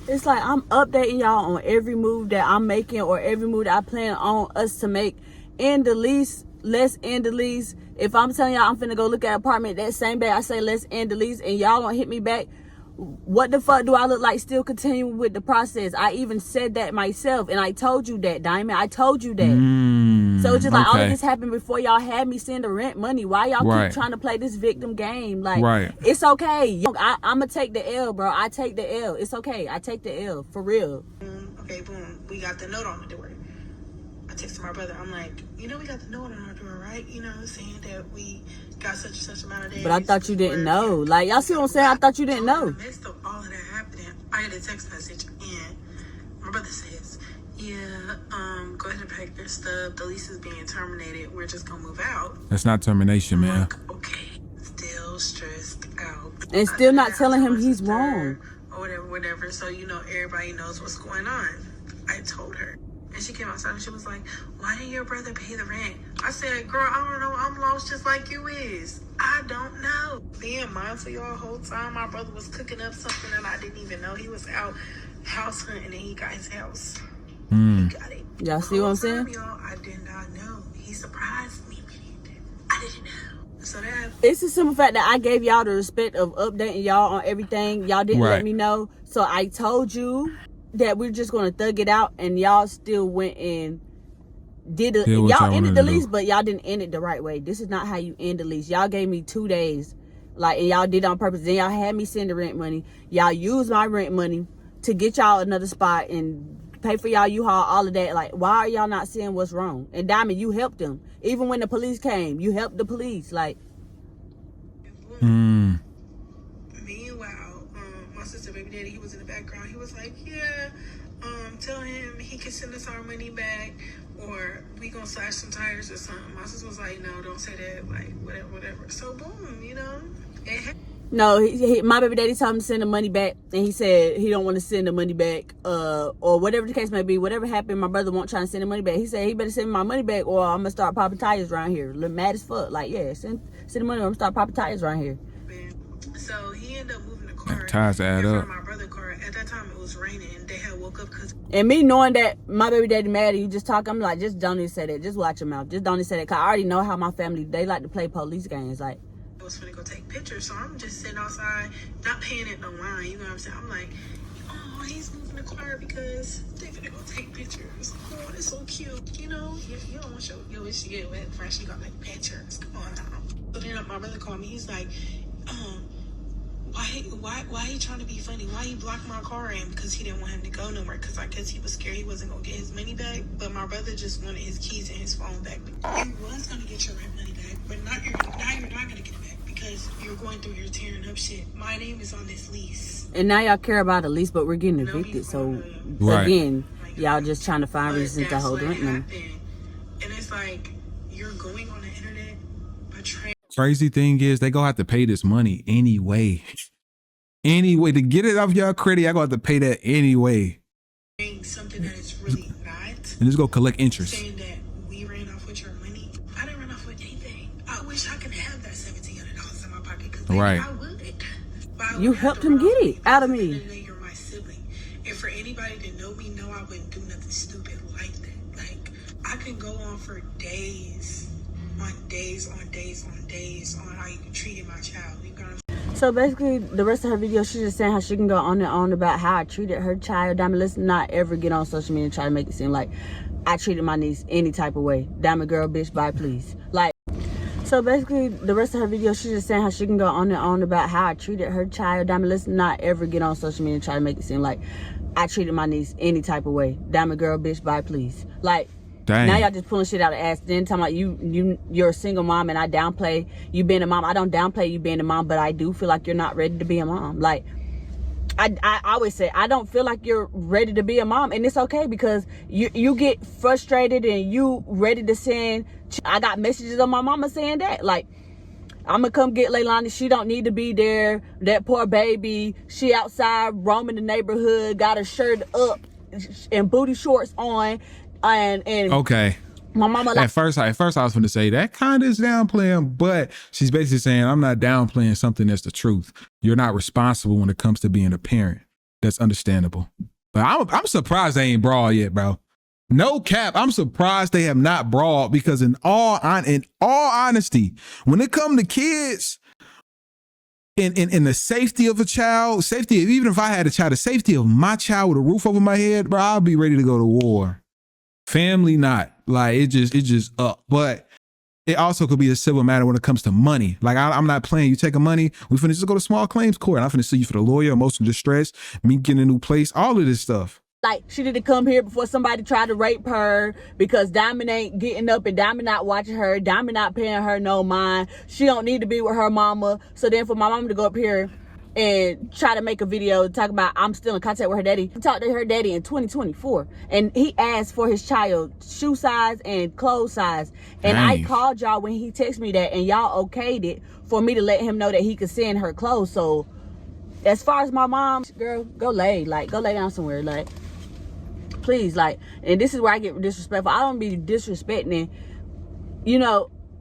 It's like I'm updating y'all on every move that I'm making or every move that I plan on us to make. End the lease, let's end the lease. If I'm telling y'all I'm finna go look at an apartment that same day I say let's end the lease and y'all gonna hit me back, what the fuck do I look like still continuing with the process? I even said that myself and I told you that, Diamond. I told you that. So it's just like all of this happened before y'all had me send the rent money. Why y'all keep trying to play this victim game? Like, it's okay. I'm going to take the L, bro. I take the L. It's okay. I take the L. For real.
Okay, boom. We got the note on the door. I texted my brother. I'm like, you know we got the note on our door, right? You know, saying that we got such and such amount of days.
But I thought you didn't know. Like, y'all see what I'm saying? I thought you didn't know.
In the midst of all of that happening, I get a text message and my brother says, yeah, go ahead and pack your stuff. The lease is being terminated. We're just gonna move out.
That's not termination, man.
Like, okay, still stressed out.
And still not telling him he's wrong.
Or whatever. So, you know, everybody knows what's going on. I told her. And she came outside and she was like, why didn't your brother pay the rent? I said, girl, I don't know. I'm lost just like you is. I don't know. Being mindful y'all whole time, my brother was cooking up something that I didn't even know. He was out house hunting and he got his house. He got it.
Y'all see what I'm saying?
Y'all, I did not know. He surprised me. I didn't know. So that
it's the simple fact that I gave y'all the respect of updating y'all on everything. Y'all didn't let me know. So I told you that we're just gonna thug it out, and y'all still went and did it. Y'all ended the lease, but y'all didn't end it the right way. This is not how you end the lease. Y'all gave me 2 days, like, and y'all did it on purpose. Then y'all had me send the rent money. Y'all used my rent money to get y'all another spot and pay for y'all U-Haul, all of that. Like, why are y'all not seeing what's wrong? And Diamond, you helped them. Even when the police came, you helped the police. Like,
meanwhile, my sister baby daddy, he was in the background. He was like, yeah, tell him he can send us our money back, or we gonna slash some tires or something. My sister was like, no, don't say that, like, whatever. So boom, you know,
no, my baby daddy told him to send the money back, and he said he don't want to send the money back, or whatever the case may be. Whatever happened, my brother won't try to send the money back. He said he better send me my money back, or I'm gonna start popping tires around here. Look mad as fuck. Like, yeah, send the money, or I'm gonna start popping tires around here.
So he ended up moving the car.
Tires add up.
My brother's car. At that time, it was raining. They had woke up because.
And me knowing that my baby daddy mad and you just talk, I'm like, just don't even say that. Just watch your mouth. Just don't even say that. Cause I already know how my family, they like to play police games. Like,
I was finna go take pictures, so I'm just sitting outside, not paying it no mind. You know what I'm saying? I'm like, oh, he's moving the car because they finna go take pictures. Oh, it's so cute. You know, you don't want your wish to get wet fresh. You got like pictures. Come on now. So then my brother called me. He's like, why he trying to be funny? Why he blocked my car in? Because he didn't want him to go nowhere. Because I guess he was scared he wasn't gonna get his money back. But my brother just wanted his keys and his phone back. You was gonna get your rent money back, but now you're not gonna get it back because you're going through your tearing up shit. My name is on this lease.
And now y'all care about a lease, but we're getting evicted. So again, y'all just trying to find reasons to hold rent money.
And it's like you're going on the internet, betraying.
Crazy thing is, they gonna have to pay this money anyway. Anyway, to get it off y'all credit, y'all gonna have to pay that anyway.
Something that it's really not.
And it's gonna collect interest.
Saying that we ran off with your money. I didn't run off with anything. I wish I could have that $1,700 in my pocket because I would.
You helped him get it out of me.
You're my sibling. And for anybody to know me, know I wouldn't do nothing stupid like that. Like, I can go on for days on how you treated my child. You got
So basically, the rest of her video, she's just saying how she can go on and on about how I treated her child. Diamond, let's not ever get on social media and try to make it seem like I treated my niece any type of way. Diamond girl, bitch, bye, please. Like, so basically, the rest of her video, she's just saying how she can go on and on about how I treated her child. Diamond, let's not ever get on social media and try to make it seem like I treated my niece any type of way. Diamond girl, bitch, bye, please. Like,
Dang.
Now y'all just pulling shit out of ass. Then talking about you're a single mom and I downplay you being a mom. I don't downplay you being a mom, but I do feel like you're not ready to be a mom. Like, I always say I don't feel like you're ready to be a mom, and it's okay because you get frustrated and you ready to send. I got messages of my mama saying that, like, I'm gonna come get Leilani. She don't need to be there. That poor baby. She outside roaming the neighborhood, got her shirt up and booty shorts on. And
okay.
My mama, like,
at first I was going to say that kind of is downplaying, but she's basically saying I'm not downplaying something that's the truth. You're not responsible when it comes to being a parent. That's understandable. But I'm surprised they ain't brawled yet, bro. No cap. I'm surprised they have not brawled because in all honesty, when it comes to kids, in the safety of a child, even if I had a child, the safety of my child with a roof over my head, bro, I'll be ready to go to war. Family, not. Like, it just up. But it also could be a civil matter when it comes to money. Like, I'm not playing. You taking money, we finna just go to small claims court. I'm finna sue you for the lawyer, emotional distress, me getting a new place, all of this stuff.
Like, she didn't come here before somebody tried to rape her because Diamond ain't getting up and Diamond not watching her. Diamond not paying her no mind. She don't need to be with her mama. So then for my mama to go up here and try to make a video talk about I'm still in contact with her daddy. He talked to her daddy in 2024 and he asked for his child shoe size and clothes size. And
Dang.
I called y'all when he texted me that and y'all okayed it for me to let him know that he could send her clothes. So as far as my mom, girl, go lay down somewhere. Like, please, like, and this is where I get disrespectful. I don't be disrespecting,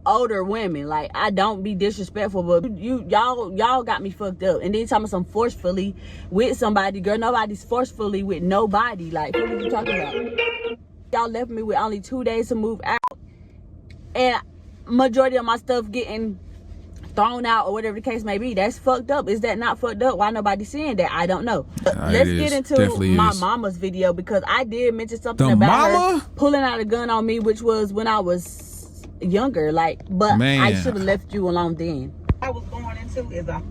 older women. Like, I don't be disrespectful, but y'all got me fucked up. And then talking about some forcefully with somebody. Girl, nobody's forcefully with nobody. Like, what are you talking about? Y'all left me with only 2 days to move out, and majority of my stuff getting thrown out or whatever the case may be. That's fucked up. Is that not fucked up? Why nobody seeing that? I don't know. But let's get into my mama's video, because I did mention something about her pulling out a gun on me, which was when I was younger. Like, but man, I should have left you alone then.
I was born into is
I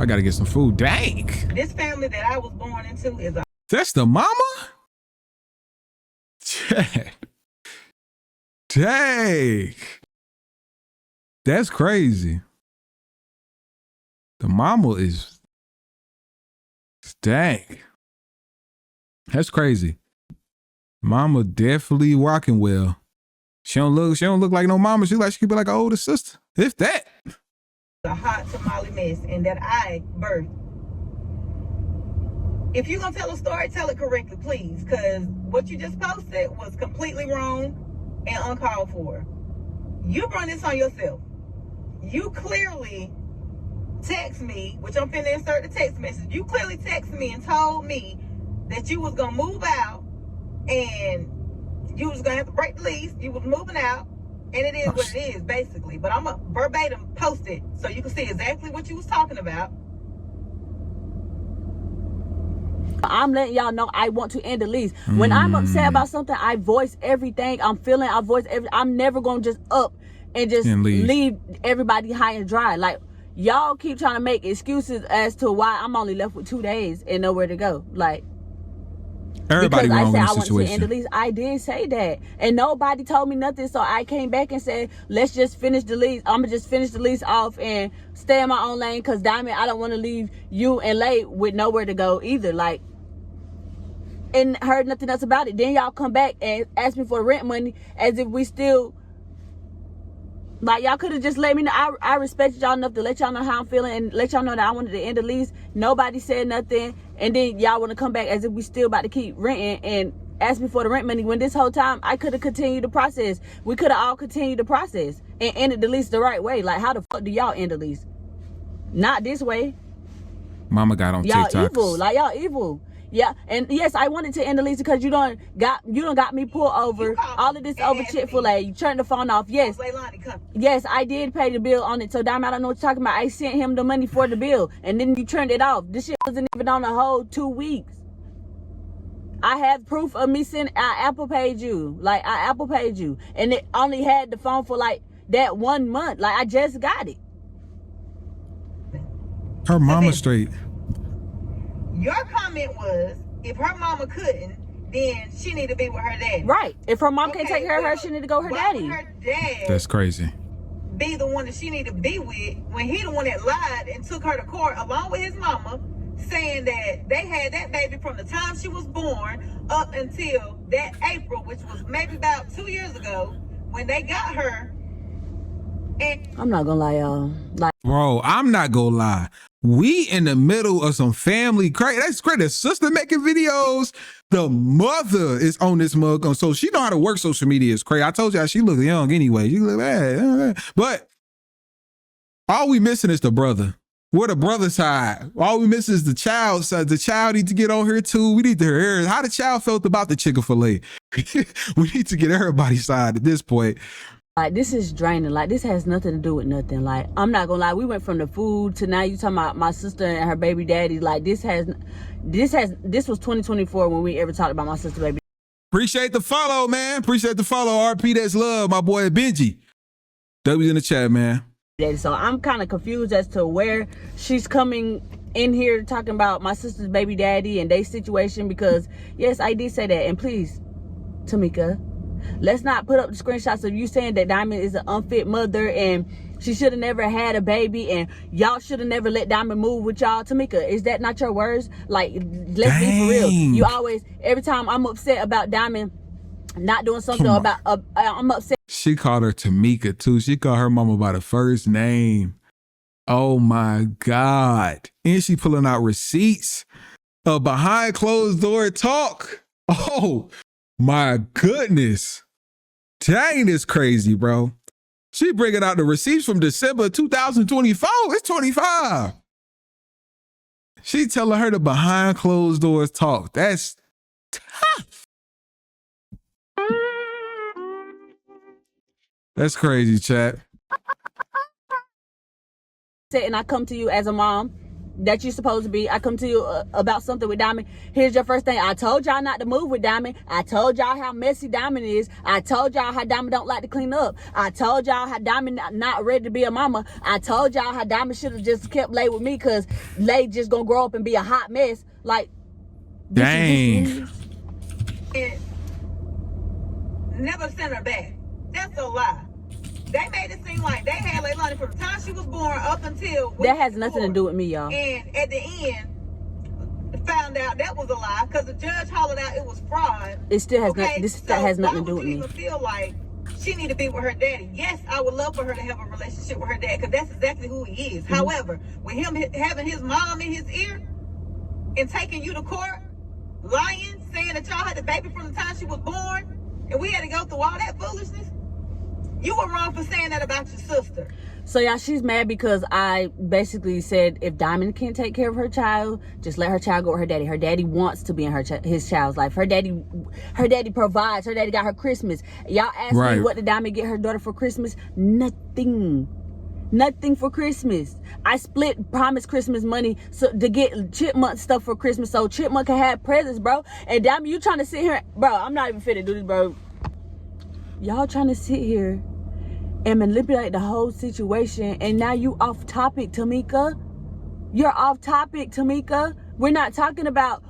gotta get some food. Dang.
This family that I was born into is
That's the mama? Dang. That's crazy. The mama is, dang. That's crazy. Mama definitely walking well. She don't look like no mama. She could be like an older sister. If that.
a hot tamale mess and that I birthed. If you're gonna tell a story, tell it correctly, please, because what you just posted was completely wrong and uncalled for. You brought this on yourself. You clearly text me, which I'm finna insert the text message. You clearly texted me and told me that you was gonna move out and you was gonna have to break the lease. You was moving out, and it is what it is, basically. But I'm gonna verbatim post it so you can see exactly what you was talking about.
I'm letting y'all know I want to end the lease. When I'm upset about something, I voice everything I'm feeling. I voice everything. I'm never gonna just up and just leave everybody high and dry. Like, y'all keep trying to make excuses as to why I'm only left with 2 days and nowhere to go. Like,
everybody
because
wrong
I said
in
I
the
wanted
situation.
to end the lease. I did say that, and nobody told me nothing. So I came back and said, let's just finish the lease. I'm gonna just finish the lease off and stay in my own lane, because Diamond, I don't want to leave you and Lay with nowhere to go either. Like, and heard nothing else about it. Then y'all come back and ask me for rent money as if we still, like, y'all could have just let me know. I respected y'all enough to let y'all know how I'm feeling and let y'all know that I wanted to end the lease. Nobody said nothing, and then y'all want to come back as if we still about to keep renting and ask me for the rent money, when this whole time I could have continued the process. We could have all continued the process and ended the lease the right way. Like, how the fuck do y'all end the lease? Not this way.
Mama got on
Y'all
TikTok.
evil. Like, y'all evil. Yeah, and yes, I wanted to end the lease because you don't got me pulled over. All of this over Chick-fil-A. You turned the phone off. Yes. Yes, I did pay the bill on it. So Diamond, I don't know what you're talking about. I sent him the money for the bill and then you turned it off. This shit wasn't even on the whole 2 weeks. I have proof of me sending, I Apple paid you. Like, I Apple paid you. And it only had the phone for like that 1 month. Like, I just got it.
Her mama straight.
Your comment was, if her mama couldn't, then she need to be with her daddy.
Right. If her mom can't take care of her, she need to go with her daddy.
Her dad
That's crazy.
be the one that she need to be with when he the one that lied and took her to court along with his mama, saying that they had that baby from the time she was born up until that April, which was maybe about 2 years ago, when they got her. And
I'm not gonna lie, y'all. Like,
bro, I'm not gonna lie. We in the middle of some family crazy. That's great. The sister making videos. The mother is on this mug. So she know how to work social media. It's crazy. I told y'all she look young anyway. She look bad. But all we missing is the brother. Where the brother side? All we missing is the child side. The child need to get on here too. We need to hear how the child felt about the Chick-fil-A. We need to get everybody's side at this point.
Like, this is draining. Like, this has nothing to do with nothing. Like, I'm not gonna lie. We went from the food to now you talking about my sister and her baby daddy. Like, this was 2024 when we ever talked about my sister baby.
Appreciate the follow, man. Appreciate the follow. RP, that's love. My boy Benji. W's in the chat, man.
So I'm kind of confused as to where she's coming in here talking about my sister's baby daddy and their situation, because yes, I did say that. And please, Tamika, let's not put up the screenshots of you saying that Diamond is an unfit mother and she should have never had a baby and y'all should have never let Diamond move with y'all. Tamika, is that not your words? Like, let's be for real. You always, every time I'm upset about Diamond not doing something about, I'm upset.
She called her Tamika too. She called her mama by the first name. Oh my God. And she pulling out receipts of behind closed door talk. Oh my goodness. Dang, this crazy, bro. She bringing out the receipts from December 2024. It's 25. She telling her the behind closed doors talk. That's tough. That's crazy, chat.
And I come to you as a mom that you're supposed to be. I come to you about something with Diamond. Here's your first thing. I told y'all not to move with Diamond. I told y'all how messy Diamond is. I told y'all how Diamond don't like to clean up. I told y'all how Diamond not ready to be a mama. I told y'all how Diamond should have just kept Lay with me because Lay just gonna grow up and be a hot mess. Like,
dang.
Never sent her back. That's a lie. They made it seem like they had Leilani from the time she was born up until...
That has nothing to do with me, y'all.
And at the end, found out that was a lie because the judge hollered out it was fraud.
It still has nothing. This has nothing to do with me.
Why would you even feel like she need to be with her daddy? Yes, I would love for her to have a relationship with her dad because that's exactly who he is. However, with him having his mom in his ear and taking you to court, lying, saying that y'all had the baby from the time she was born, and we had to go through all that foolishness, you were wrong for saying that about your sister.
So y'all, she's mad because I basically said if Diamond can't take care of her child, just let her child go with her daddy. Her daddy wants to be in his child's life. Her daddy provides. Her daddy got her Christmas. Y'all asked me what did Diamond get her daughter for Christmas? Nothing for Christmas. I split promised Christmas money to get Chipmunk stuff for Christmas so Chipmunk can have presents, bro. And Diamond, you trying to sit here, bro? I'm not even fit to do this, bro. Y'all trying to sit here and manipulate the whole situation, and now you off topic, Tamika. You're off topic, Tamika. We're not talking about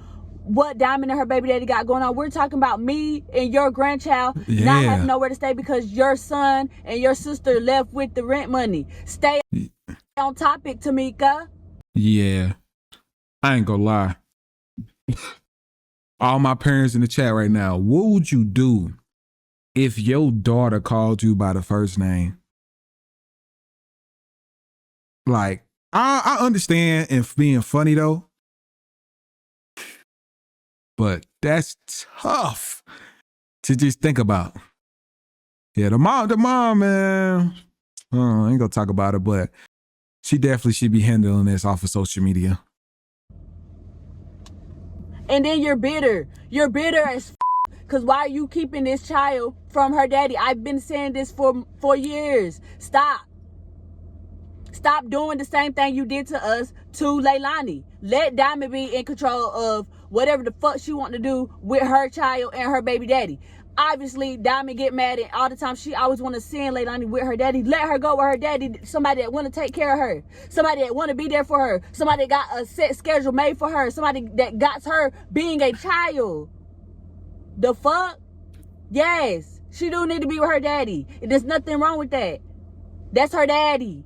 what Diamond and her baby daddy got going on. We're talking about me and your grandchild not having nowhere to stay because your son and your sister left with the rent money. Stay on topic, Tamika.
Yeah, I ain't gonna lie. All my parents in the chat right now, what would you do if your daughter called you by the first name? Like, I understand and being funny though, but that's tough to just think about. Yeah, the mom, man, I ain't gonna talk about it, but she definitely should be handling this off of social media.
And then you're bitter. You're bitter as because why are you keeping this child from her daddy? I've been saying this for years. Stop. Stop doing the same thing you did to us to Leilani. Let Diamond be in control of whatever the fuck she want to do with her child and her baby daddy. Obviously, Diamond get mad and all the time she always want to send Leilani with her daddy. Let her go with her daddy. Somebody that want to take care of her. Somebody that want to be there for her. Somebody that got a set schedule made for her. Somebody that got her being a child. The fuck? Yes. She do need to be with her daddy. There's nothing wrong with that. That's her daddy.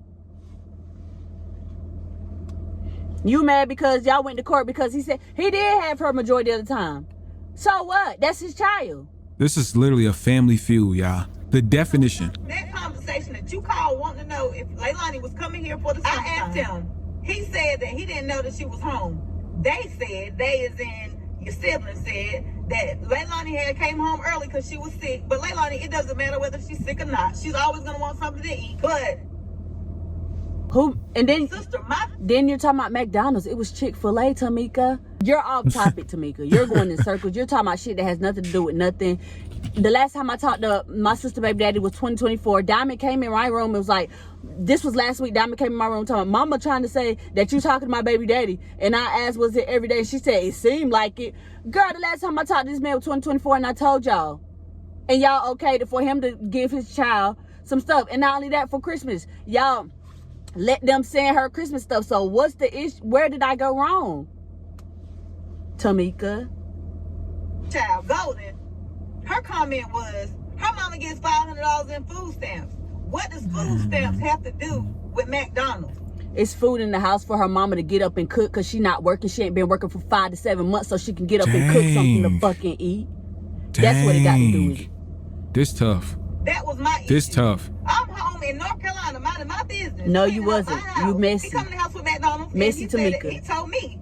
You mad because y'all went to court because he said he did have her majority of the time. So what? That's his child.
This is literally a family feud, y'all. The definition.
That conversation that you called wanting to know if Leilani was coming here for the summertime. I asked him. He said that he didn't know that she was home. They said, they as in your siblings said, that Leilani had came home early because she was sick. But Leilani, it doesn't matter whether she's sick or not. She's always going to want something to eat. But
who? And then,
sister,
then you're talking about McDonald's. It was Chick-fil-A, Tamika. You're off topic, Tamika. You're going in circles. You're talking about shit that has nothing to do with nothing. The last time I talked to my sister baby daddy was 2024. Diamond came in my room. It was like, this was last week. Diamond came in my room talking, Mama trying to say that you talking to my baby daddy. And I asked, was it every day? She said, it seemed like it. Girl, the last time I talked to this man was 2024 and I told y'all. And y'all okayed for him to give his child some stuff. And not only that, for Christmas, y'all let them send her Christmas stuff. So what's the issue? Where did I go wrong? Tamika.
Child, Golden, her comment was, her mama gets $500 in food stamps. What does food stamps have to do with McDonald's?
It's food in the house for her mama to get up and cook because she not working. She ain't been working for 5 to 7 months, so she can get up and cook something to fucking eat. That's what it got to do with it.
This tough.
That was my issue.
This tough.
I'm home in North Carolina, minding my business.
No, you wasn't. You messy.
He come in the house with McDonald's.
Messy
and
Tamika.
He told me.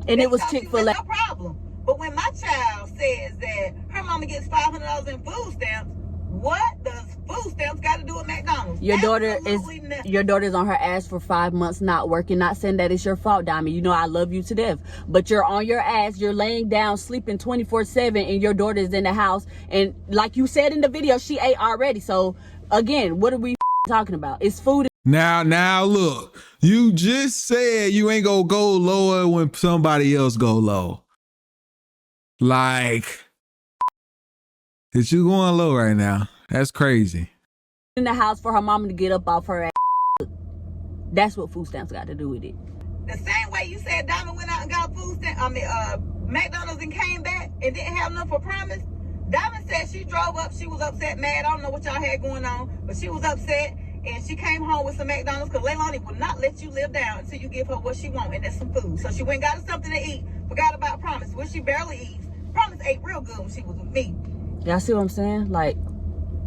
And it was Chick-fil-A.
No problem. But when my child says that her mama gets $500 in food stamps, what does food stamps got to do with McDonald's?
Your daughter's on her ass for 5 months not working. Not saying that it's your fault, Diamond. You know I love you to death. But you're on your ass. You're laying down, sleeping 24/7, and your daughter's in the house. And like you said in the video, she ate already. So again, what are we talking about? It's food.
Now look. You just said you ain't gonna go lower when somebody else go low. Like, is you going low right now? That's crazy.
In the house for her mama to get up off her ass. That's what food stamps got to do with it.
The same way you said Diamond went out and got food stamps, McDonald's and came back and didn't have enough for promise. Diamond said she drove up, she was upset, mad. I don't know what y'all had going on, but she was upset and she came home with some McDonald's because Leilani will not let you live down until you give her what she wants, and that's some food. So she went and got her something to eat, forgot about Promise, which she barely eats. Promise ate real good when she was with me.
Y'all see what I'm saying? Like,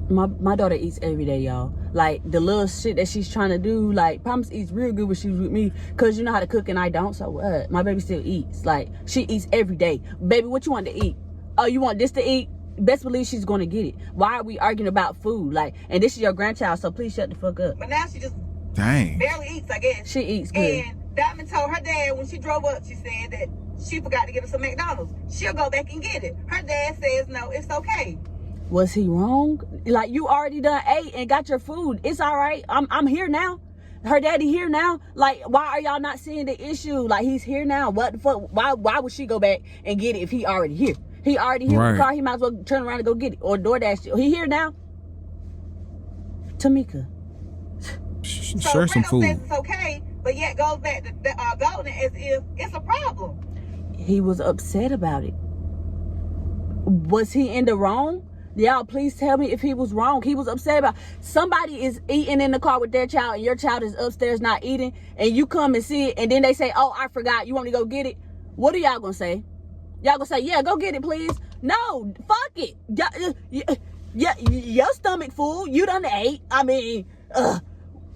my daughter eats every day, y'all. Like, the little shit that she's trying to do, like, Promise eats real good when she's with me because you know how to cook and I don't, so what? My baby still eats. Like, she eats every day. Baby, what you want to eat? Oh, you want this to eat? Best believe she's going to get it. Why are we arguing about food? Like, and this is your grandchild, so please shut the fuck up.
But now she just
barely
eats, I guess.
She eats good.
And Diamond told her dad when she drove up, she said that she forgot to get her some McDonald's. She'll go back and get it. Her dad says, no, it's okay.
Was he wrong? Like, you already done ate and got your food. It's all right. I'm here now. Her daddy here now. Like, why are y'all not seeing the issue? Like, he's here now. What the fuck? Why would she go back and get it if he already here? He already here in the car. He might as well turn around and go get it. Or DoorDash it. He here now? Tamika.
Share some food.
Says it's okay, but yet goes back to Golden as if it's a problem.
He was upset about it. Was he in the wrong? Y'all, please tell me if he was wrong. He was upset about somebody is eating in the car with their child and your child is upstairs not eating, and you come and see it, and then they say, oh, I forgot. You want me to go get it? What are y'all gonna say? Y'all gonna say, yeah, go get it, please? No, fuck it. Yeah, your stomach full. You done ate. I mean,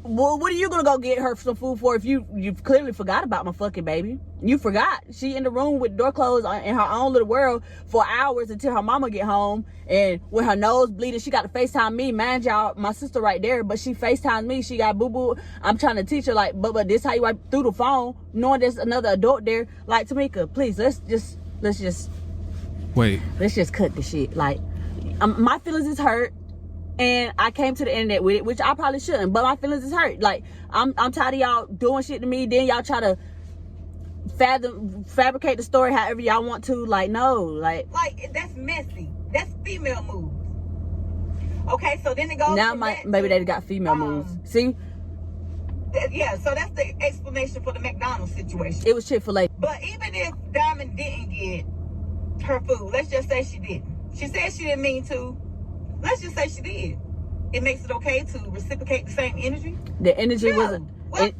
well, what are you gonna go get her some food for if you clearly forgot about my fucking baby? You forgot. She in the room with door closed in her own little world for hours until her mama get home, and with her nose bleeding, she got to FaceTime me. Mind y'all, my sister right there, but she FaceTimed me. She got boo-boo. I'm trying to teach her, like, but this how you wipe through the phone, knowing there's another adult there. Like, Tamika, please, let's let's just
Wait.
cut the shit. Like, my feelings is hurt, and I came to the internet with it, which I probably shouldn't, but my feelings is hurt. Like, I'm tired of y'all doing shit to me, then y'all try to fabricate the story however y'all want to. Like, no, like
that's messy. That's female moves. Okay, so then it goes
now my baby daddy got female moves. See,
yeah, so that's the explanation for the McDonald's situation.
it was Chick-fil-A.
But even if Diamond didn't get her food, let's just say she didn't. She said she didn't mean to. Let's just say she did. It makes it okay to reciprocate the same energy.
The energy
No.
wasn't,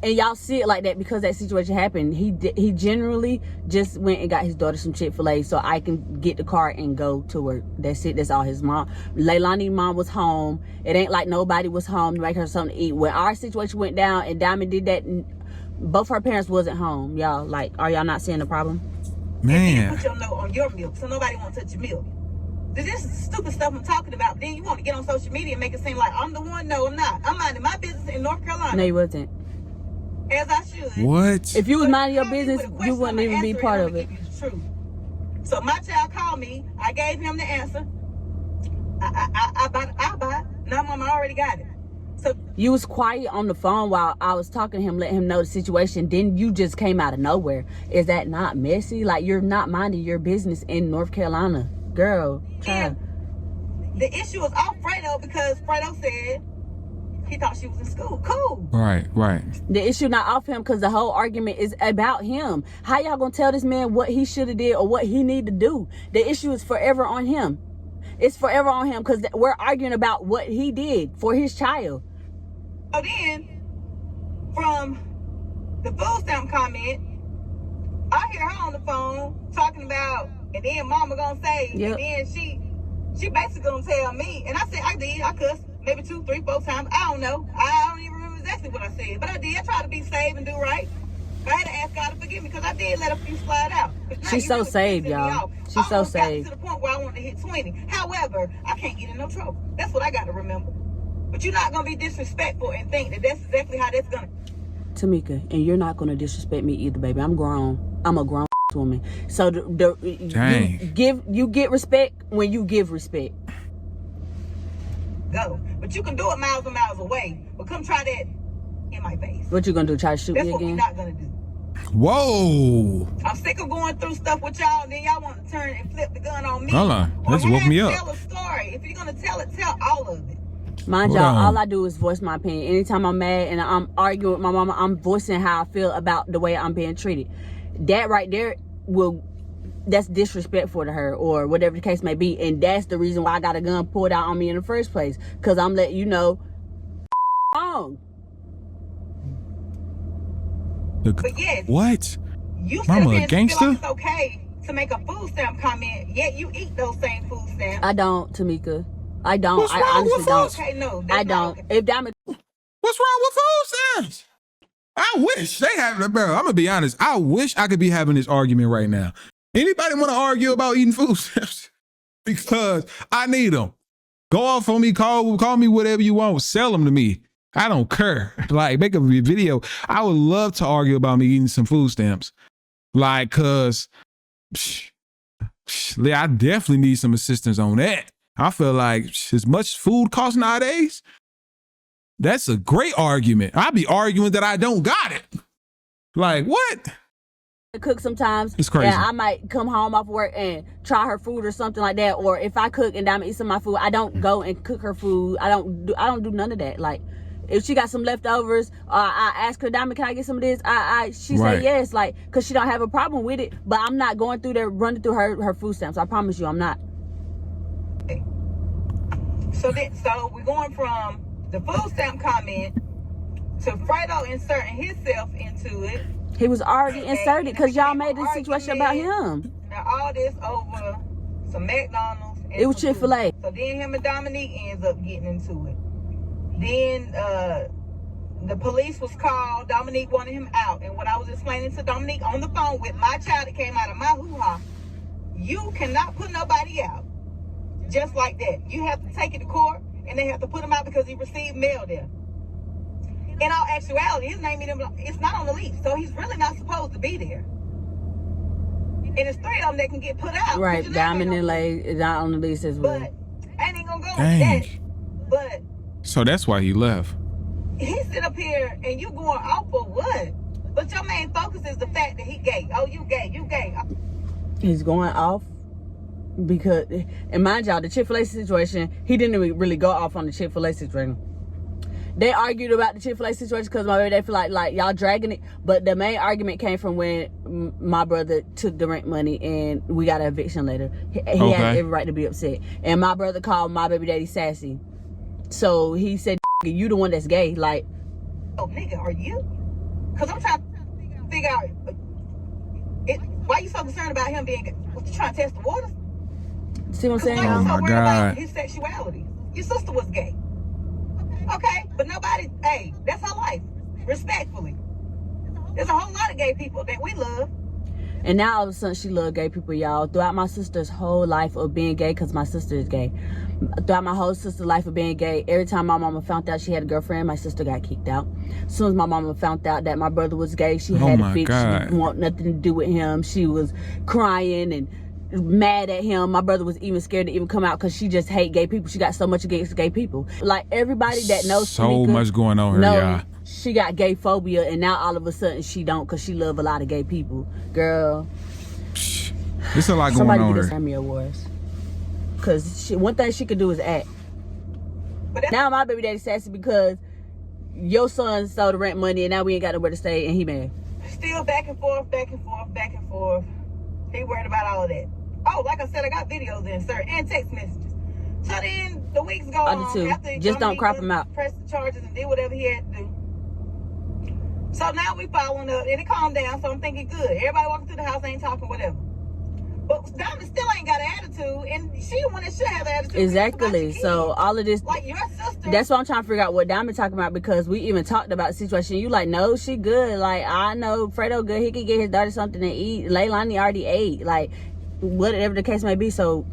and y'all see it like that because that situation happened. He generally just went and got his daughter some Chick-fil-A so I can get the car and go to work. That's it. That's all. His mom, Leilani's mom, was home. It ain't like nobody was home to make her something to eat. When our situation went down and Diamond did that, both her parents wasn't home. Y'all, like, are y'all not seeing the problem?
Man.
You put your note on your milk so nobody won't touch your milk. This is stupid stuff I'm talking about. Then you want to get on social media and make it seem like I'm the one. No, I'm not. I'm minding my business in North Carolina.
No, you wasn't.
As I should.
What?
If you was
But
minding your
call me
business,
with a question,
you wouldn't
I'ma
even be
answer
part
and
of
I'ma
it.
give you the truth. So my child called me. I gave him the answer. I bought. Now mama already got it. So
You was quiet on the phone while I was talking to him, letting him know the situation. Then you just came out of nowhere. Is that not messy? Like, you're not minding your business in North Carolina. Girl, try.
and the issue was off Fredo because Fredo said he thought she was in school. Cool.
Right.
The issue not off him because the whole argument is about him. How y'all gonna tell this man what he should have did or what he need to do? The issue is forever on him. It's forever on him because we're arguing about what he did for his child.
So then, from the food stamp comment, I hear her on the phone talking about, and then mama gonna say,
Yep.
and then she basically gonna tell me, and I said I cussed maybe 2, 3, 4 times. I don't know. I don't even remember exactly what I said, but I did. I tried to be saved and do right. I had to ask God to forgive me because I did let a few slide out.
She's so saved, y'all. She's so saved.
Got to the point where I wanted to hit 20. However, I can't get in no trouble. That's what I got to remember. But you're not gonna be disrespectful and think that that's exactly how that's gonna.
Tamika, and you're not gonna disrespect me either, baby. I'm grown. I'm a grown woman. So
Dang.
you get respect when you give respect.
Go. But you can do it miles and miles away. But come try that in my face.
What you gonna do? Try to shoot
That's
me
what we're
again?
not gonna do.
Whoa.
I'm sick of going through stuff with y'all, and then y'all want to turn and flip the gun on me.
Hold on.
Or
Let's woke me up.
Tell a story. If you're gonna tell it, tell all of it.
Mind
Hold
y'all,
on.
all I do is voice my opinion. Anytime I'm mad and I'm arguing with my mama, I'm voicing how I feel about the way I'm being treated. That right there that's disrespectful to her or whatever the case may be. And that's the reason why I got a gun pulled out on me in the first place. Because I'm letting you know, wrong.
But yes,
What?
you
Mama,
still
a gangster?
feel like it's okay to make a food stamp comment, yet you eat those same food stamps.
I don't, Tamika. I don't.
What's
I
wrong
honestly
with
don't.
food
Okay, no, that's
I
not
don't.
okay.
If Diamond
What's wrong with food stamps? I wish they have, bro. I'm gonna be honest. I wish I could be having this argument right now. Anybody want to argue about eating food stamps? Because I need them. Go off on me. Call me whatever you want. Sell them to me. I don't care. Like, make a video. I would love to argue about me eating some food stamps. Like, cause I definitely need some assistance on that. I feel like as much food costs nowadays, that's a great argument. I'd be arguing that I don't got it. Like, what?
cook sometimes,
It's crazy.
and I might come home off work and try her food or something like that. Or if I cook and Diamond eat some of my food, I don't go and cook her food. I don't do none of that. Like, if she got some leftovers, I ask her, Diamond, can I get some of this? She
Right.
said yes, like, cause she don't have a problem with it. But I'm not going through there, running through her food stamps. I promise you, I'm not.
So we're going from the food stamp comment to Fredo inserting himself into it.
He was already
Okay,
inserted because y'all made this
argument.
situation about him.
Now all this over some McDonald's. And
It was
some food.
Chick-fil-A.
So then him and Dominique ends up getting into it. Then the police was called. Dominique wanted him out. And what I was explaining to Dominique on the phone with my child that came out of my hoo-ha, you cannot put nobody out just like that. You have to take it to court, and they have to put him out because he received mail there. In all actuality, his name it's not on the lease, so he's really not supposed to be there. And it's 3 of them that can get put out.
Right, Diamond and Lay is not on the lease as well.
But I ain't gonna go with
Dang.
that. But
So that's why he left.
he sit up here and you going off for what? But your main focus is the fact that he gay. Oh, you gay, you gay.
He's going off because, and mind y'all, the Chick-fil-A situation, he didn't really go off on the Chick-fil-A situation. They argued about the Chick-fil-A situation because my baby, they feel like y'all dragging it. But the main argument came from when my brother took the rent money and we got an eviction letter. He had every right to be upset. And my brother called my baby daddy sassy. So he said, you the one that's gay. Like,
oh, nigga, are you? Because I'm trying to figure out why you so concerned about him being gay? What, you trying to test the waters?
See what I'm saying?
Why you
Oh
so
my
worried about
God.
his sexuality? Your sister was gay. Okay, but nobody, hey, that's her life. Respectfully. There's a whole lot of gay people that we love.
And now all of a sudden she love gay people, y'all. Throughout my sister's whole life of being gay, because my sister is gay. Throughout my whole sister's life of being gay, every time my mama found out she had a girlfriend, my sister got kicked out. As soon as my mama found out that my brother was gay, she had a fit. She didn't want nothing to do with him. She was crying and mad at him. My brother was even scared to even come out because she just hate gay people. She got so much against gay people. Like, everybody that knows
so
Tamika
much going on here, y'all.
She got gay phobia, and now all of a sudden she don't because she love a lot of gay people. Girl,
There's a lot going
somebody
on
get us
here.
Emmy Awards. Because one thing she could do is act. But now my baby daddy sassy because your son stole the rent money and now we ain't got nowhere to stay and he mad.
Still back and forth, back and forth, back and forth. He worried about all of that. Oh, like I said, I got videos in, sir, and text messages. So then the weeks go on.
too.
After
Just don't crop him out.
Press the charges and did whatever he had to do. So now we following up and it calmed down. So I'm thinking good. Everybody walking through the house ain't talking, whatever. But Diamond still ain't got an attitude, and she the one that should have an attitude.
Exactly. So all of this,
like your sister.
that's why I'm trying to figure out what Diamond talking about, because we even talked about the situation. You like, no, she good. Like, I know Fredo good. He could get his daughter something to eat. Leilani already ate. Like, whatever the case may be. So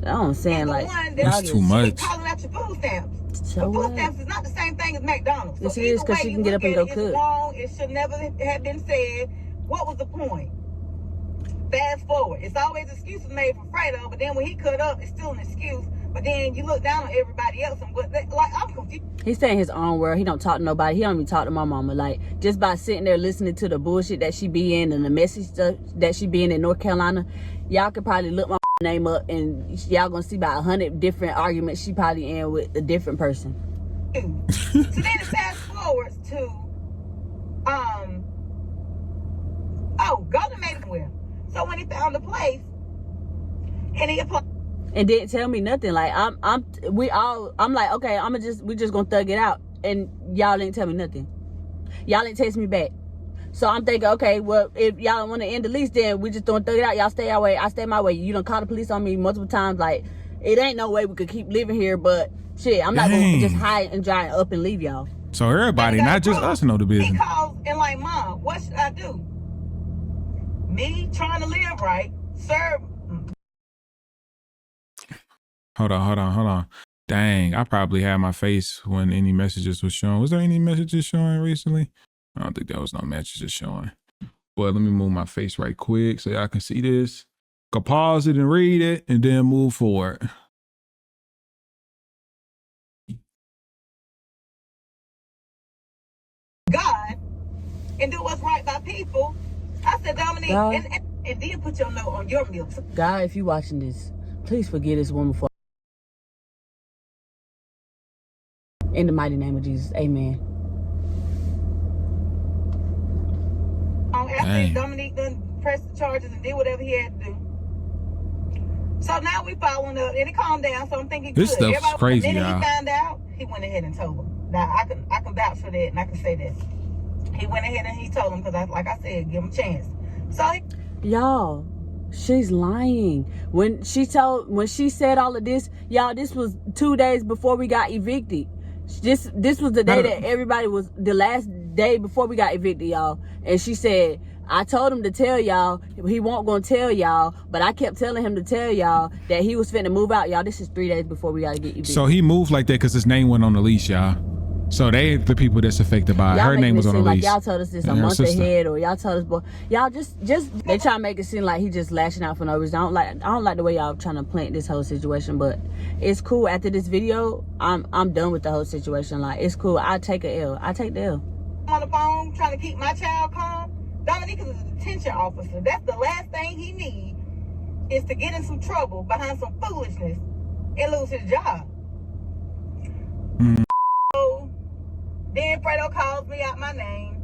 I'm saying, like,
that's too much.
Calling out your food stamps.
So
Food stamps is not the same thing as McDonald's.
Yes,
So
it is,
either
'cause
way
she
you
can get
look
up and
at
go
it,
cook.
It's wrong. It should never have been said. What was the point? Fast forward. It's always excuses made for Fredo, but then when he cut up, it's still an excuse. But then you look down on everybody else, and like, I'm confused.
He's staying in his own world. He don't talk to nobody. He don't even talk to my mama. Like, just by sitting there listening to the bullshit that she be in and the message stuff that she be in North Carolina, y'all could probably look my name up and y'all gonna see about 100 different arguments she probably in with a different person.
So then it fast forwards to, Golden made it well. So when he found a place, and he applied.
And didn't tell me nothing. Like, I'm like, okay, we just gonna thug it out. And y'all didn't tell me nothing. Y'all didn't text me back. So I'm thinking, okay, well, if y'all want to end the lease, then we just don't thug it out. Y'all stay our way, I stay my way. You done call the police on me multiple times. Like, it ain't no way we could keep living here, but shit, I'm not gonna just hide and dry up and leave y'all.
So everybody, not just us, know the
He
business.
calls and like, Mom, what should I do? Me trying to live right, sir.
Hold on. Dang, I probably had my face when any messages was showing. Was there any messages showing recently? I don't think there was no messages showing. But let me move my face right quick so y'all can see this. Go pause it and read it and then move forward.
God and do what's right by people. I said, Dominique, and then put your note on your milk.
God, if you watching this, please forgive this woman for. In the mighty name of Jesus, amen.
After Dominique done pressed the charges and did whatever he had to do. So now we following up, and it calmed down. So I'm thinking,
this
good.
stuff's crazy,
y'all.
y'all.
He found out, he went ahead and told him. Now I can vouch for that, and I can say that he went ahead and he told him because, like I said, give him a chance. So
y'all, she's lying. When she said all of this, y'all, this was 2 days before we got evicted. This was the day that everybody was, the last day before we got evicted, y'all. And she said, I told him to tell y'all, he won't gonna tell y'all, but I kept telling him to tell y'all that he was finna move out, y'all. This is 3 days before we gotta get evicted.
So he moved like that because his name went on the lease, y'all. So they the people that's affected by it. Her name was on the lease.
Like y'all told us this a
And her
month
sister.
ahead, or y'all told us, boy, y'all just they try to make it seem like he just lashing out for no reason. I don't like the way y'all trying to plant this whole situation, but it's cool. After this video, I'm done with the whole situation. Like, it's cool. I take a L. I take the L.
On the phone trying to keep my child calm. Dominique is a detention officer. That's the last thing he needs, is to get in some trouble behind some foolishness and lose his job. So then Fredo calls me out my name.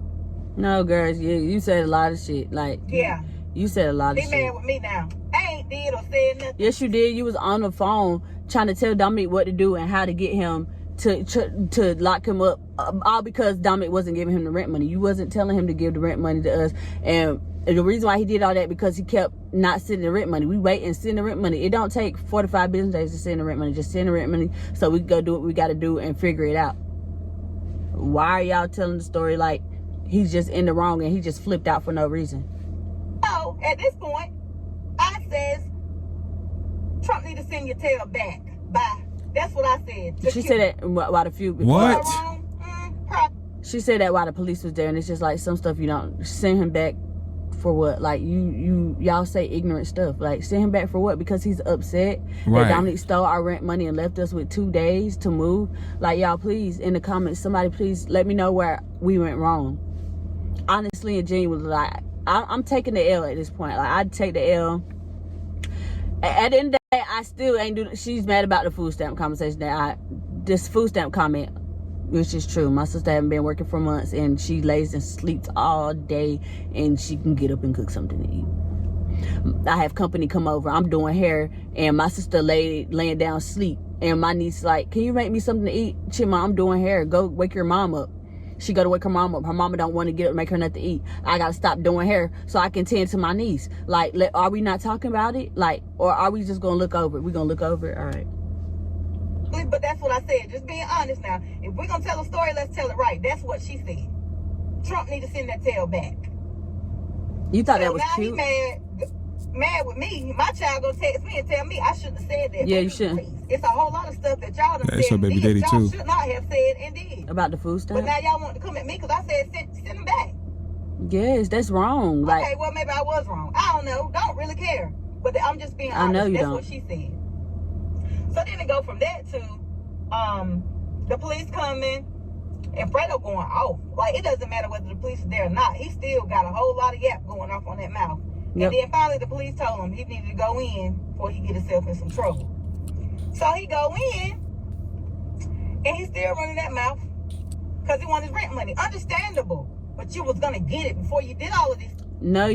No, girls, you said a lot of shit. Like,
Yeah.
you said a lot of
Be
shit.
mad with me now. I ain't did or said nothing.
Yes, you did. You was on the phone trying to tell Dominic what to do and how to get him to lock him up, all because Dominic wasn't giving him the rent money. You wasn't telling him to give the rent money to us, and the reason why he did all that because he kept not sending the rent money. We wait and send the rent money. It don't take 45 business days to send the rent money. Just send the rent money so we can go do what we got to do and figure it out. Why are y'all telling the story like he's just in the wrong and he just flipped out for no reason?
So at this point, I says Trump need to send your tail back. Bye. That's what I said.
She said that while the few.
What?
She said that while the police was there, and it's just like some stuff you don't send him back for what? Like y'all say ignorant stuff. Like, send him back for what? Because he's upset that Dominic stole our rent money and left us with 2 days to move. Like, y'all, please, in the comments, somebody please let me know where we went wrong. Honestly and genuinely, like, I'm taking the L at this point. Like, I'd take the L. At the end of the day, I still ain't do. She's mad about the food stamp conversation this food stamp comment, which is true. My sister haven't been working for months, and she lays and sleeps all day, and she can get up and cook something to eat. I have company come over. I'm doing hair, and my sister laying down sleep, and my niece like, can you make me something to eat? Chima, I'm doing hair. Go wake your mom up. She go to wake her mom up. Her mama don't want to get up and make her nothing to eat. I gotta stop doing hair so I can tend to my niece. Like, are we not talking about it? Like, or are we just gonna look over it? We gonna look over it? All right.
But that's what I said. Just being honest now. If we're gonna tell a story, let's tell it right. That's what she said. Trump need to send that tail back.
You thought
so
that was
now
cute?
He mad with me. My child gonna text me and tell me I shouldn't have said that.
Yeah, you shouldn't.
It's a whole lot of stuff that y'all done
That's
said
your baby
and did.
daddy
Y'all
too.
should not have said and did.
About the food stamp?
But now y'all want to come at me because I said send them back.
Yes, that's wrong. Like,
Okay, well maybe I was wrong. I don't know. Don't really care. But I'm just being honest.
I know you
That's
don't.
what she said. So then it go from that to the police coming and Fredo going off. Like, it doesn't matter whether the police is there or not. He still got a whole lot of yap going off on that mouth.
Yep.
And then finally the police told him he needed to go in before he get himself in some trouble. So he go in and he's still running that mouth because he wanted his rent money. Understandable. But you was gonna get it before you did all of this.
no,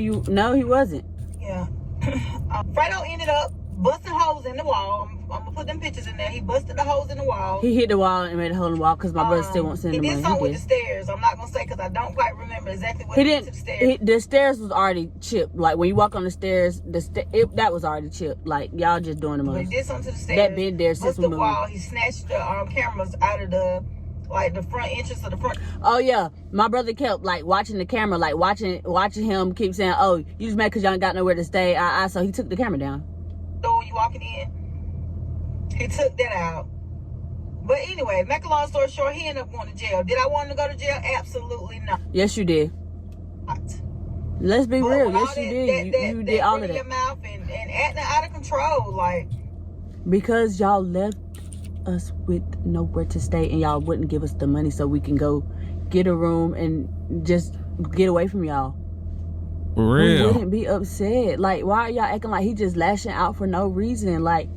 he wasn't.
Yeah. Fredo ended up busting holes in the wall. I'm gonna put them pictures in there. He busted the holes in the wall.
He hit the wall and made a hole in the wall because my brother still won't send
He
the
did
money.
something with
He
the
did.
stairs. I'm not gonna say because I don't quite remember exactly what
He
he did to
didn't.
the stairs.
The stairs was already chipped. Like, when you walk on the stairs, that was already chipped. Like, y'all just doing the
But he
most.
did something to the stairs.
That been there since
busted
we
the
moved.
wall. He snatched the cameras out of the front entrance of the front.
Oh yeah, my brother kept like watching the camera, like watching him keep saying, "Oh, you just mad because y'all ain't got nowhere to stay." So he took the camera down.
Door you walking in. He took that out. But anyway, make a long story short, he ended up going to jail. Did I want him to go to jail? Absolutely not.
Yes, you did. Let's be
But
real.
with all
Yes, you
that-
did.
that-
You did all of
running your
that
mouth and acting out of control, like.
because y'all left us with nowhere to stay and y'all wouldn't give us the money so we can go get a room and just get away from y'all.
For
We
real.
wouldn't be upset. Like, why are y'all acting like he just lashing out for no reason? Like,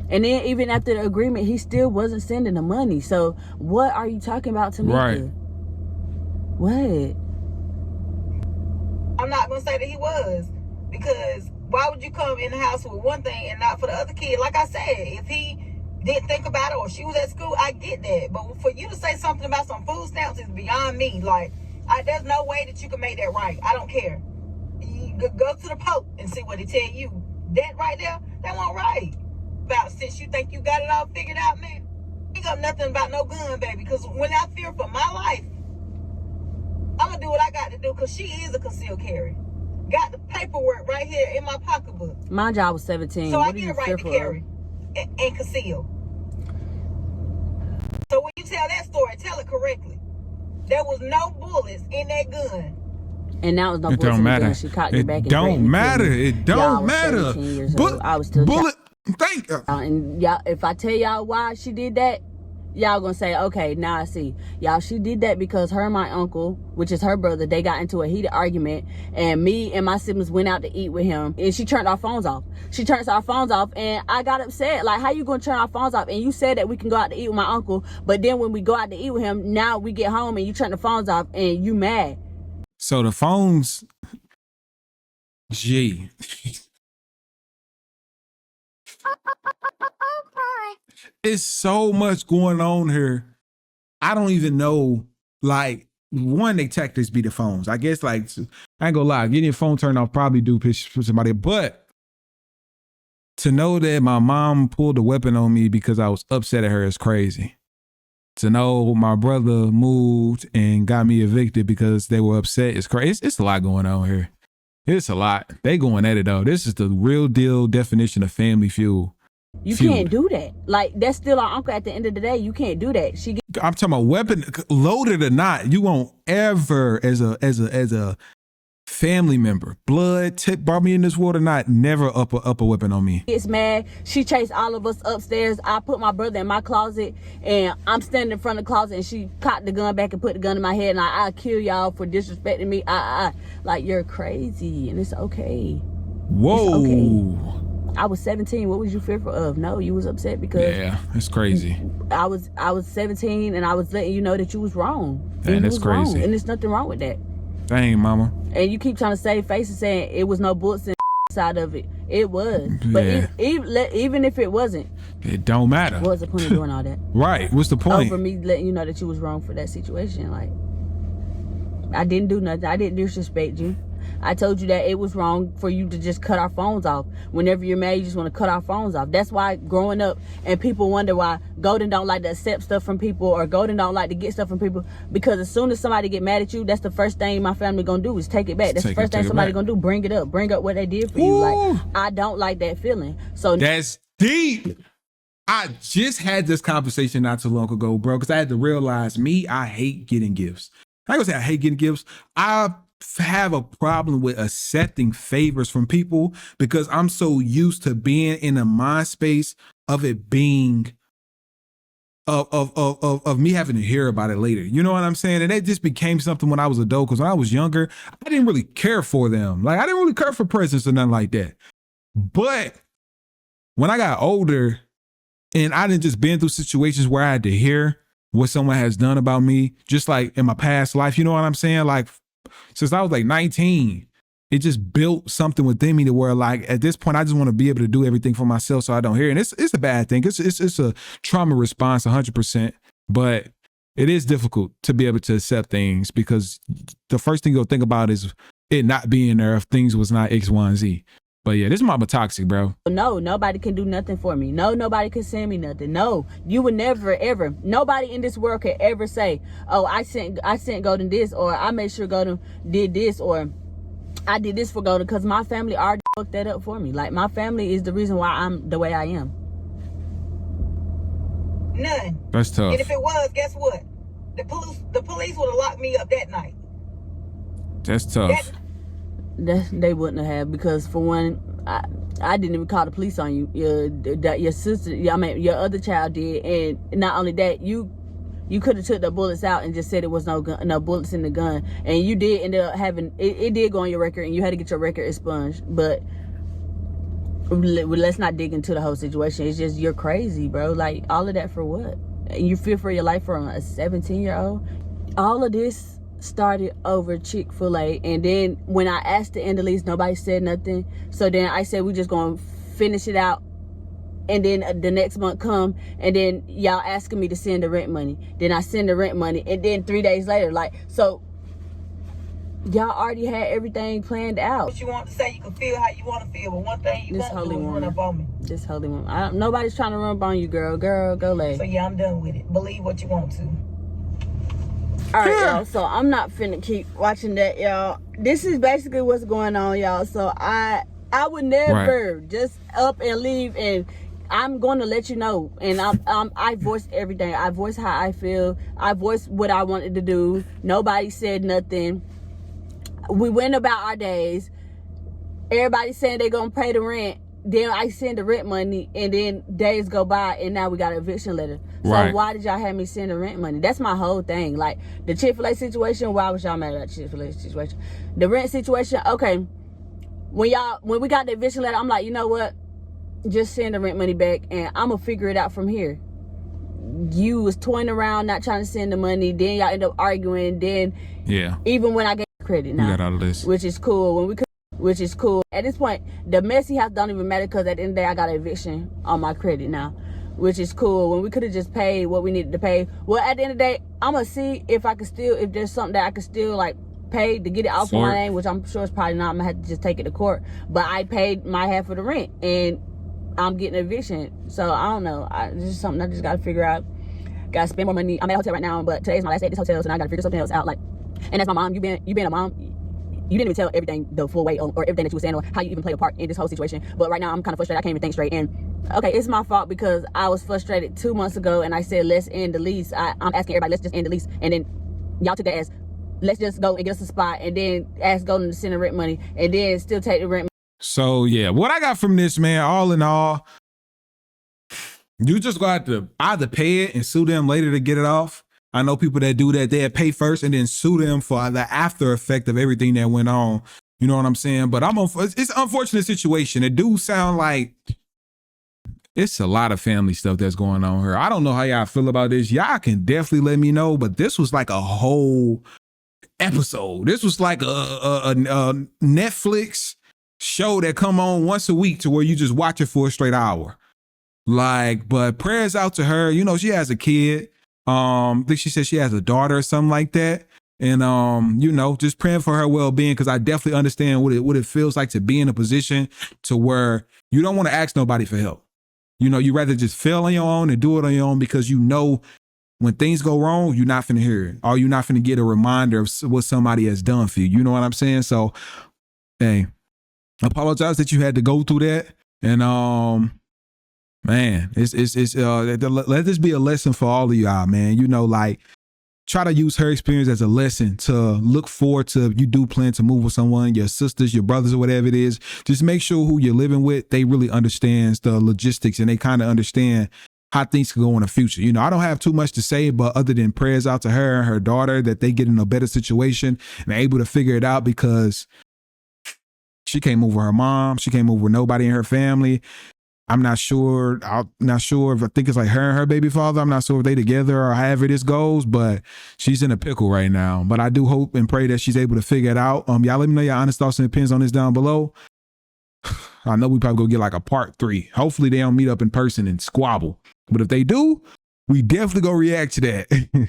and then even after the agreement, he still wasn't sending the money. So what are you talking about, Tamika?
Right.
What?
I'm not gonna say that he was, because why would you come in the house with one thing and not for the other kid? Like I said, if he didn't think about it or she was at school, I get that. But for you to say something about some food stamps is beyond me. Like, there's no way that you can make that right. I don't care. You go to the Pope and see what he tell you. That right there, that wasn't right. About since you think you got it all figured out, man. Ain't got nothing about no gun, baby. Because when I fear for my life, I'm gonna do what I got to do, because she is a concealed carry. Got the paperwork right here in my pocketbook.
My job was 17.
So
What
I
are
get
you
a right to
fearful
carry
of?
and conceal. So when you tell that story, tell it correctly. There was no bullets in that gun.
And that was no
It
bullets
don't
in the
matter.
gun. She cocked it back and
Don't
threatened to kill
matter.
me.
It don't
Y'all, I was
matter.
17 years old. I was still
bullet. Thank you.
and y'all, if I tell y'all why she did that, y'all gonna say, okay, now I see. Y'all, she did that because her and my uncle, which is her brother, they got into a heated argument, and me and my siblings went out to eat with him, and she turned our phones off. She turns our phones off, and I got upset. Like, how you gonna turn our phones off? And you said that we can go out to eat with my uncle, but then when we go out to eat with him, now we get home and you turn the phones off, and you mad.
So the phones, gee. It's so much going on here. I don't even know. Like, one, they tactics be the phones. I guess, like, I ain't gonna lie, getting your phone turned off probably do piss somebody. But to know that my mom pulled a weapon on me because I was upset at her is crazy. To know my brother moved and got me evicted because they were upset is crazy. It's a lot going on here. It's a lot. They going at it though. This is the real deal definition of family feud.
You can't do that. Like, that's still our uncle at the end of the day. You can't do that.
I'm talking about weapon, loaded or not. You won't ever, as a family member, blood, brought me in this world or not, never up a weapon on me.
Gets mad. She chased all of us upstairs. I put my brother in my closet, and I'm standing in front of the closet, and she cocked the gun back and put the gun in my head, and I'll kill y'all for disrespecting me. Like, you're crazy, and it's okay.
Whoa.
It's okay. I was 17. What was you fearful of? No, you was upset because
it's crazy.
I was 17, and I was letting you know that you was wrong.
Dang, that's crazy.
Wrong, and there's nothing wrong with that.
Dang, mama.
And you keep trying to save face and saying it was no bullets inside of it. It was. But even if it wasn't,
it don't matter.
What's the point of doing all that?
Right. What's the point?
Over me letting you know that you was wrong for that situation. Like, I didn't do nothing. I didn't disrespect you. I told you that it was wrong for you to just cut our phones off. Whenever you're mad, you just want to cut our phones off. That's why growing up, and people wonder why Golden don't like to accept stuff from people, or Golden don't like to get stuff from people, because as soon as somebody get mad at you, that's the first thing my family gonna do is take it back. That's the first thing somebody gonna do, bring it up, bring up what they did for you. Like, I don't like that feeling. So
that's deep. I just had this conversation not too long ago, bro, because I had to realize I hate getting gifts. I ain't gonna say I hate getting gifts. I have a problem with accepting favors from people because I'm so used to being in a mind space of it being of me having to hear about it later. You know what I'm saying? And it just became something when I was adult, because when I was younger, I didn't really care for them. Like, I didn't really care for presents or nothing like that. But when I got older and I didn't just been through situations where I had to hear what someone has done about me, just like in my past life, you know what I'm saying? Like, since I was like 19, it just built something within me to where, like, at this point, I just want to be able to do everything for myself so I don't hear it. And it's a bad thing. It's a trauma response 100%, but it is difficult to be able to accept things because the first thing you'll think about is it not being there if things was not X, Y, and Z. But yeah, this mama toxic, bro.
No, nobody can do nothing for me. No, nobody can send me nothing. No, you would never, ever. Nobody in this world could ever say, oh, I sent Golden this, or I made sure Golden did this, or I did this for Golden, because my family already fucked that up for me. Like, my family is the reason why I'm the way I am.
None.
That's tough.
And if it was, guess what? The police would have locked me up that night.
That's tough.
They wouldn't have, because for one, I didn't even call the police on you. Your sister, your other child did, and not only that, you could have took the bullets out and just said it was no bullets in the gun, and you did end up having it did go on your record, and you had to get your record expunged. But let's not dig into the whole situation. It's just, you're crazy, bro. Like, all of that for what? And you fear for your life from a 17-year-old? All of this started over Chick-fil-A, and then when I asked to end the lease, nobody said nothing. So then I said, we just gonna finish it out, and then the next month come, and then y'all asking me to send the rent money. Then I send the rent money, and then 3 days later, like, so y'all already had everything planned out.
What you want to say, you can feel how you want to feel, but one thing you won't do is run up on me.
This holy woman. Nobody's trying to run up on you, girl. Girl, go lay.
So yeah, I'm done with it. Believe what you want to.
All right, y'all, so I'm not finna keep watching that, y'all. This is basically what's going on, y'all. So I would never just up and leave and I'm going to let you know. And I voiced everything. I voiced how I feel. I voiced what I wanted to do. Nobody said nothing. We went about our days. Everybody saying they gonna pay the rent. Then I send the rent money, and then days go by, and now we got an eviction letter. So
Right.
why did y'all have me send the rent money? That's my whole thing. Like the Chick-fil-A situation, why was y'all mad about the Chick-fil-A situation? The rent situation, okay. When we got the eviction letter, I'm like, you know what? Just send the rent money back, and I'm gonna figure it out from here. You was toying around, not trying to send the money. Then y'all end up arguing. Then
Yeah.
even when I get credit now,
We got out of this.
which is cool. Which is cool. At this point, the messy house don't even matter because at the end of the day, I got an eviction on my credit now, which is cool. When we could have just paid what we needed to pay. Well, at the end of the day, I'm gonna see if there's something that I could still like pay to get it off my name, which I'm sure it's probably not. I'm gonna have to just take it to court. But I paid my half of the rent, and I'm getting an eviction. So I don't know. This is something I just gotta figure out. Gotta spend more money. I'm at a hotel right now, but today's my last day at this hotel, so now I gotta figure something else out. Like, and as my mom, you being a mom, you didn't even tell everything the full weight or everything that you were saying or how you even played a part in this whole situation. But right now I'm kind of frustrated. I can't even think straight. And okay, it's my fault because I was frustrated 2 months ago and I said let's end the lease. I'm asking everybody, let's just end the lease, and then y'all took that as let's just go and get us a spot, and then ask Golden to send the rent money, and then still take the rent.
So yeah, what I got from this, man, all in all, you just got to either pay it and sue them later to get it off. I know people that do that. They'll pay first and then sue them for the after effect of everything that went on. You know what I'm saying? But it's an unfortunate situation. It do sound like it's a lot of family stuff that's going on here. I don't know how y'all feel about this. Y'all can definitely let me know, but this was like a whole episode. This was like a Netflix show that come on once a week to where you just watch it for a straight hour. Like, but prayers out to her. You know, she has a kid. I think she said she has a daughter or something like that. And you know, just praying for her well-being, because I definitely understand what it feels like to be in a position to where you don't want to ask nobody for help. You know, you rather just fail on your own and do it on your own, because you know when things go wrong, you're not finna hear it, or you're not finna get a reminder of what somebody has done for you. You know what I'm saying? So, hey, apologize that you had to go through that. And man, let this be a lesson for all of y'all, man. You know, like, try to use her experience as a lesson to look forward to if you do plan to move with someone, your sisters, your brothers, or whatever it is. Just make sure who you're living with, they really understands the logistics and they kind of understand how things can go in the future. You know, I don't have too much to say, but other than prayers out to her and her daughter that they get in a better situation and are able to figure it out, because she can't move with her mom. She can't move with nobody in her family. I'm not sure. I'm not sure if I think it's like her and her baby father. I'm not sure if they together or however this goes, but she's in a pickle right now. But I do hope and pray that she's able to figure it out. Y'all let me know your honest thoughts and opinions on this down below. I know we probably go get like a part 3. Hopefully they don't meet up in person and squabble. But if they do, we definitely go react to that.